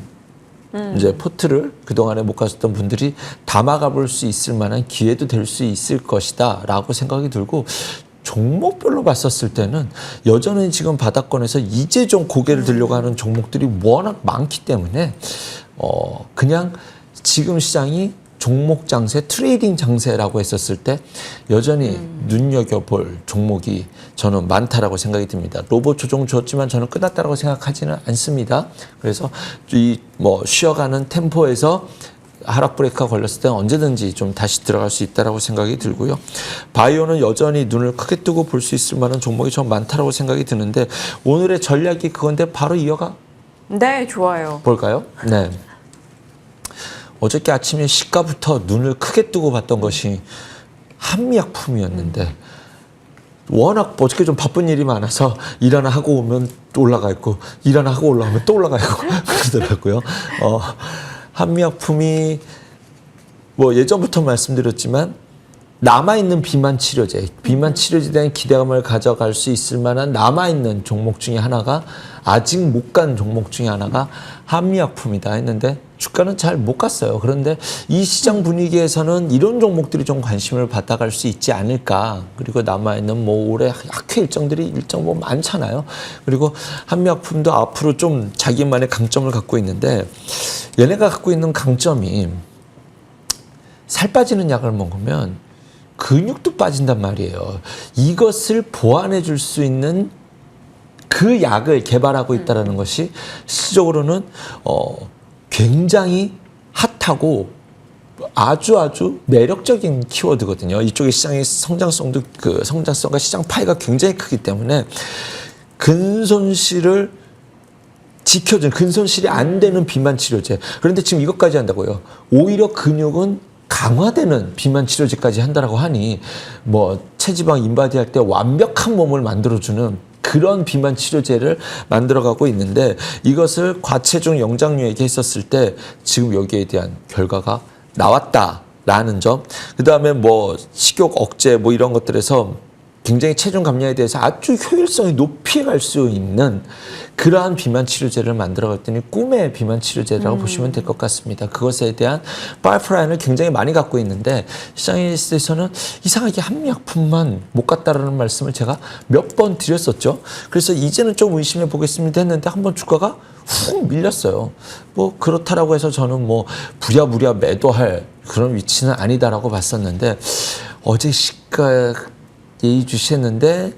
이제 포트를 그동안에 못 가셨던 분들이 담아가 볼 수 있을 만한 기회도 될 수 있을 것이다 라고 생각이 들고 종목별로 봤었을 때는 여전히 지금 바닥권에서 이제 좀 고개를 들려고 하는 종목들이 워낙 많기 때문에 그냥 지금 시장이 종목 장세, 트레이딩 장세라고 했었을 때 여전히 눈여겨볼 종목이 저는 많다라고 생각이 듭니다. 로봇 조정 줬지만 저는 끝났다라고 생각하지는 않습니다. 그래서 이 쉬어가는 템포에서 하락 브레이크가 걸렸을 때는 언제든지 좀 다시 들어갈 수 있다라고 생각이 들고요. 바이오는 여전히 눈을 크게 뜨고 볼 수 있을 만한 종목이 좀 많다라고 생각이 드는데 오늘의 전략이 그건데 바로 이어가 네, 좋아요. 볼까요? 네. 어저께 아침에 시가부터 눈을 크게 뜨고 봤던 것이 한미약품이었는데 워낙 어저께 좀 바쁜 일이 많아서 일 하나 하고 오면 또 올라가 있고 일 하나 하고 올라오면 또 올라가 있고 그러더라고요. 한미약품이 예전부터 말씀드렸지만 남아있는 비만 치료제에 대한 기대감을 가져갈 수 있을 만한 남아있는 종목 중에 하나가 아직 못 간 종목 중에 하나가 한미약품이다 했는데 주가는 잘 못 갔어요. 그런데 이 시장 분위기에서는 이런 종목들이 좀 관심을 받아갈 수 있지 않을까. 그리고 남아있는 올해 학회 일정들이 많잖아요. 그리고 한미약품도 앞으로 좀 자기만의 강점을 갖고 있는데 얘네가 갖고 있는 강점이 살 빠지는 약을 먹으면 근육도 빠진단 말이에요. 이것을 보완해 줄 수 있는 그 약을 개발하고 있다는 것이 실질적으로는 굉장히 핫하고 아주 매력적인 키워드거든요. 이쪽의 시장의 성장성과 시장 파이가 굉장히 크기 때문에 근손실을 지켜준 근손실이 안 되는 비만 치료제. 그런데 지금 이것까지 한다고요. 오히려 근육은 강화되는 비만 치료제까지 한다라고 하니 체지방 인바디 할 때 완벽한 몸을 만들어주는 그런 비만 치료제를 만들어가고 있는데 이것을 과체중 영장류에게 했었을 때 지금 여기에 대한 결과가 나왔다라는 점. 그 다음에 식욕 억제 이런 것들에서 굉장히 체중 감량에 대해서 아주 효율성이 높이 갈 수 있는 그러한 비만 치료제를 만들어갔더니 꿈의 비만 치료제라고 보시면 될 것 같습니다. 그것에 대한 파이프라인을 굉장히 많이 갖고 있는데 시장에서는 이상하게 한약품만 못 갔다라는 말씀을 제가 몇 번 드렸었죠. 그래서 이제는 좀 의심해 보겠습니다 했는데 한번 주가가 훅 밀렸어요. 뭐 그렇다라고 해서 저는 뭐 부랴부랴 매도할 그런 위치는 아니다라고 봤었는데 어제 시가 예의주시했는데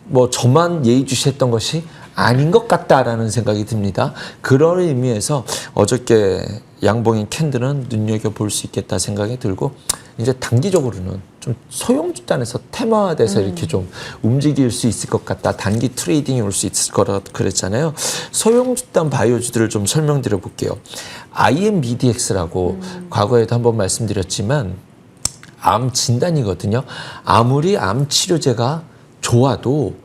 뭐 저만 예의주시했던 것이 아닌 것 같다라는 생각이 듭니다. 그런 의미에서 어저께 양봉인 캔들은 눈여겨볼 수 있겠다 생각이 들고 이제 단기적으로는 좀 소형주단에서 테마화돼서 이렇게 좀 움직일 수 있을 것 같다. 단기 트레이딩이 올 수 있을 거라 그랬잖아요. 소형주단 바이오주들을 좀 설명드려 볼게요. IMBDX라고 과거에도 한번 말씀드렸지만 암 진단이거든요. 아무리 암 치료제가 좋아도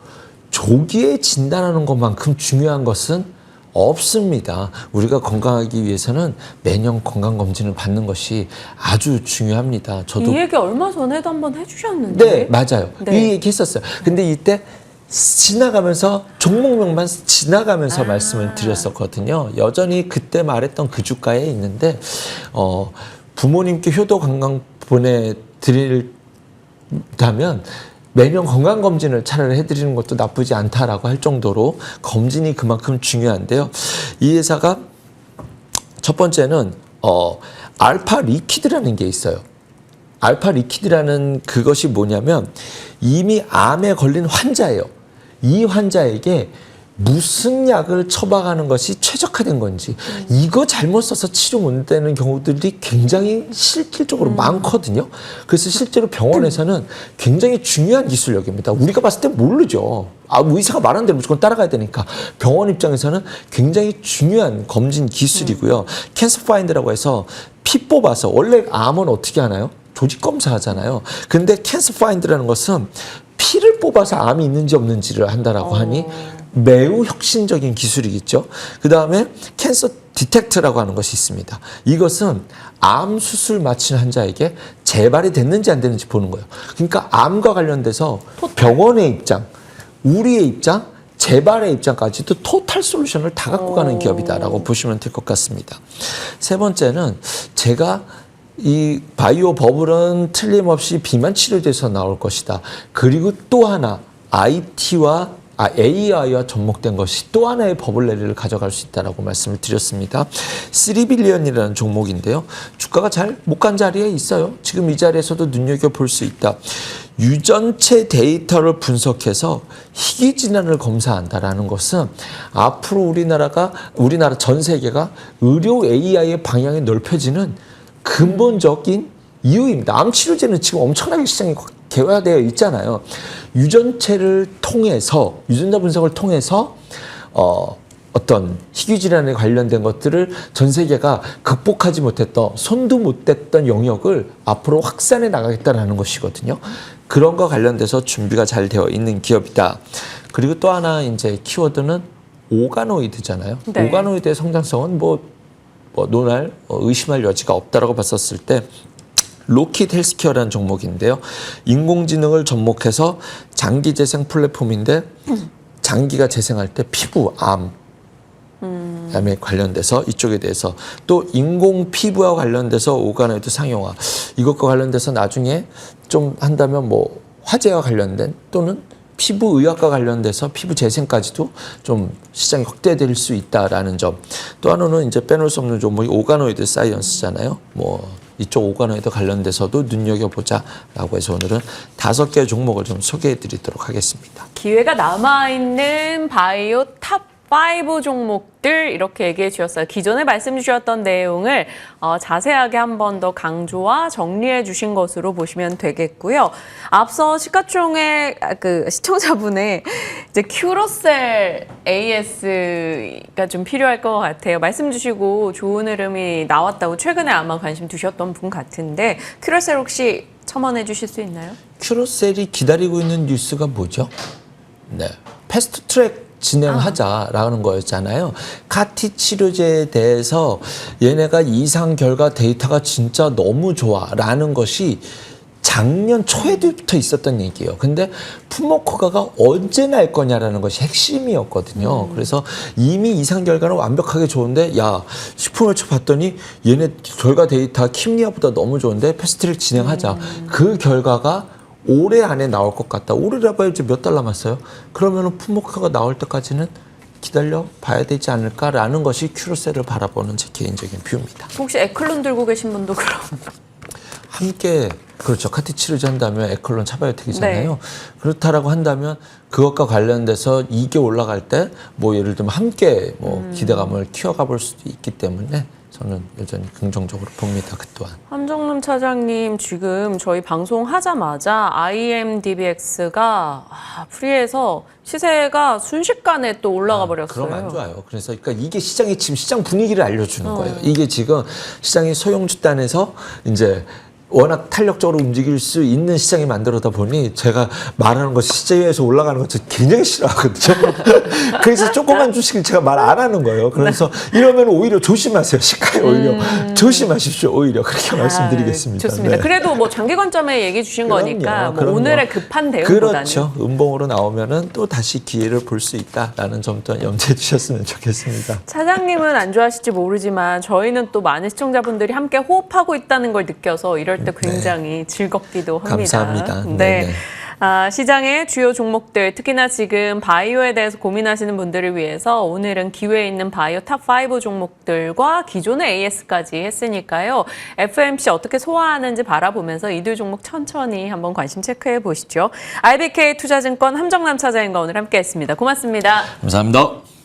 조기에 진단하는 것만큼 중요한 것은 없습니다. 우리가 건강하기 위해서는 매년 건강검진을 받는 것이 아주 중요합니다. 저도 이 얘기 얼마 전에도 한번 해주셨는데. 네, 맞아요. 네. 이 얘기 했었어요. 근데 이때 지나가면서 종목명만 지나가면서 말씀을 드렸었거든요. 여전히 그때 말했던 그 주가에 있는데 부모님께 효도 관광 보내드린다면 매년 건강검진을 차라리 해드리는 것도 나쁘지 않다라고 할 정도로 검진이 그만큼 중요한데요. 이 회사가 첫 번째는 알파 리퀴드라는 게 있어요. 알파 리퀴드라는 그것이 뭐냐면 이미 암에 걸린 환자예요. 이 환자에게 무슨 약을 처방하는 것이 최적화된 건지 이거 잘못 써서 치료 못 되는 경우들이 굉장히 실질적으로 많거든요. 그래서 실제로 병원에서는 굉장히 중요한 기술력입니다. 우리가 봤을 때 모르죠. 의사가 말하는 대로 무조건 따라가야 되니까 병원 입장에서는 굉장히 중요한 검진 기술이고요. 캔서 파인드라고 해서 피 뽑아서 원래 암은 어떻게 하나요? 조직 검사하잖아요. 근데 캔서 파인드라는 것은 피를 뽑아서 암이 있는지 없는지를 한다라고 하니 매우 혁신적인 기술이겠죠. 그 다음에 캔서 디텍트라고 하는 것이 있습니다. 이것은 암 수술 마친 환자에게 재발이 됐는지 안 됐는지 보는 거예요. 그러니까 암과 관련돼서 병원의 입장, 우리의 입장, 재발의 입장까지도 토탈 솔루션을 다 갖고 가는 기업이다라고 보시면 될 것 같습니다. 세 번째는 제가 이 바이오 버블은 틀림없이 비만 치료제에서 나올 것이다. 그리고 또 하나 AI와 접목된 것이 또 하나의 버블 랠리를 가져갈 수 있다라고 말씀을 드렸습니다. 3빌리언이라는 종목인데요. 주가가 잘 못 간 자리에 있어요. 지금 이 자리에서도 눈여겨볼 수 있다. 유전체 데이터를 분석해서 희귀 질환을 검사한다라는 것은 앞으로 우리나라 전 세계가 의료 AI의 방향이 넓혀지는 근본적인 이유입니다. 암 치료제는 지금 엄청나게 시장이 개화되어 있잖아요. 유전자 분석을 통해서 어떤 희귀 질환에 관련된 것들을 전 세계가 극복하지 못했던, 손도 못 댔던 영역을 앞으로 확산해 나가겠다라는 것이거든요. 그런 거 관련돼서 준비가 잘 되어 있는 기업이다. 그리고 또 하나 이제 키워드는 오가노이드잖아요. 네. 오가노이드의 성장성은 의심할 여지가 없다라고 봤었을 때 로킷 헬스케어라는 종목인데요. 인공지능을 접목해서 장기 재생 플랫폼인데 장기가 재생할 때 피부, 암에 관련돼서 이쪽에 대해서 또 인공 피부와 관련돼서 오가노이드 상용화 이것과 관련돼서 나중에 좀 한다면 뭐 화재와 관련된 또는 피부 의학과 관련돼서 피부 재생까지도 좀 시장이 확대될 수 있다라는 점. 또 하나는 이제 빼놓을 수 없는 종목이 오가노이드 사이언스잖아요. 이쪽 오가노이드 관련돼서도 눈여겨보자라고 해서 오늘은 5개 종목을 좀 소개해드리도록 하겠습니다. 기회가 남아있는 바이오 탑 5 종목들 이렇게 얘기해 주셨어요. 기존에 말씀 주셨던 내용을 자세하게 한 번 더 강조와 정리해 주신 것으로 보시면 되겠고요. 앞서 시가총액 시청자분의 이제 큐로셀 AS가 좀 필요할 것 같아요. 말씀 주시고 좋은 흐름이 나왔다고 최근에 아마 관심 두셨던 분 같은데 큐로셀 혹시 첨언해 주실 수 있나요? 큐로셀이 기다리고 있는 뉴스가 뭐죠? 네, 패스트 트랙 진행하자라는 거였잖아요. 카티 치료제에 대해서 얘네가 이상 결과 데이터가 진짜 너무 좋아라는 것이 작년 초에부터 있었던 얘기예요. 근데 품목허가가 언제 날 거냐라는 것이 핵심이었거든요. 그래서 이미 이상 결과는 완벽하게 좋은데 야 식품업체 봤더니 얘네 결과 데이터 킴리아보다 너무 좋은데 패스트트랙 진행하자. 그 결과가 올해 안에 나올 것 같다. 올해라 봐야 이제 몇 달 남았어요. 그러면은 품목허가 나올 때까지는 기다려 봐야 되지 않을까라는 것이 큐로셀을 바라보는 제 개인적인 뷰입니다. 혹시 에클론 들고 계신 분도 그럼? 함께 그렇죠. 카티치르지 한다면 에클론 차바이오텍이잖아요. 네. 그렇다라고 한다면 그것과 관련돼서 이게 올라갈 때 뭐 예를 들면 함께 뭐 기대감을 키워가 볼 수도 있기 때문에 저는 여전히 긍정적으로 봅니다. 그 또한. 함정남 차장님, 지금 저희 방송 하자마자 IMDBX가 프리에서 시세가 순식간에 또 올라가 버렸어요. 그럼 안 좋아요. 그래서 그러니까 이게 시장의 지금 시장 분위기를 알려주는 거예요. 이게 지금 시장의 소형주단에서 이제 워낙 탄력적으로 움직일 수 있는 시장이 만들어다 보니 제가 말하는 것이 시장에서 올라가는 것을 굉장히 싫어하거든요. 그래서 조그만 주식을 제가 말 안 하는 거예요. 그래서 이러면 오히려 조심하세요. 시가에 오히려 조심하십시오. 오히려 그렇게 말씀드리겠습니다. 좋습니다. 네. 그래도 뭐 장기 관점에 얘기해 주신 거니까 뭐 그럼요. 오늘의 급한 대응보다는. 그렇죠. 음봉으로 나오면은 또 다시 기회를 볼 수 있다라는 점 또한 염두에 두셨으면 좋겠습니다. 차장님은 안 좋아하실지 모르지만 저희는 또 많은 시청자분들이 함께 호흡하고 있다는 걸 느껴서 이럴 때 굉장히 즐겁기도 합니다. 감사합니다. 네. 네네. 시장의 주요 종목들, 특히나 지금 바이오에 대해서 고민하시는 분들을 위해서 오늘은 기회에 있는 바이오 탑5 종목들과 기존의 AS까지 했으니까요. FMC 어떻게 소화하는지 바라보면서 이들 종목 천천히 한번 관심 체크해 보시죠. IBK 투자증권 함정남 차장님과 오늘 함께했습니다. 고맙습니다. 감사합니다.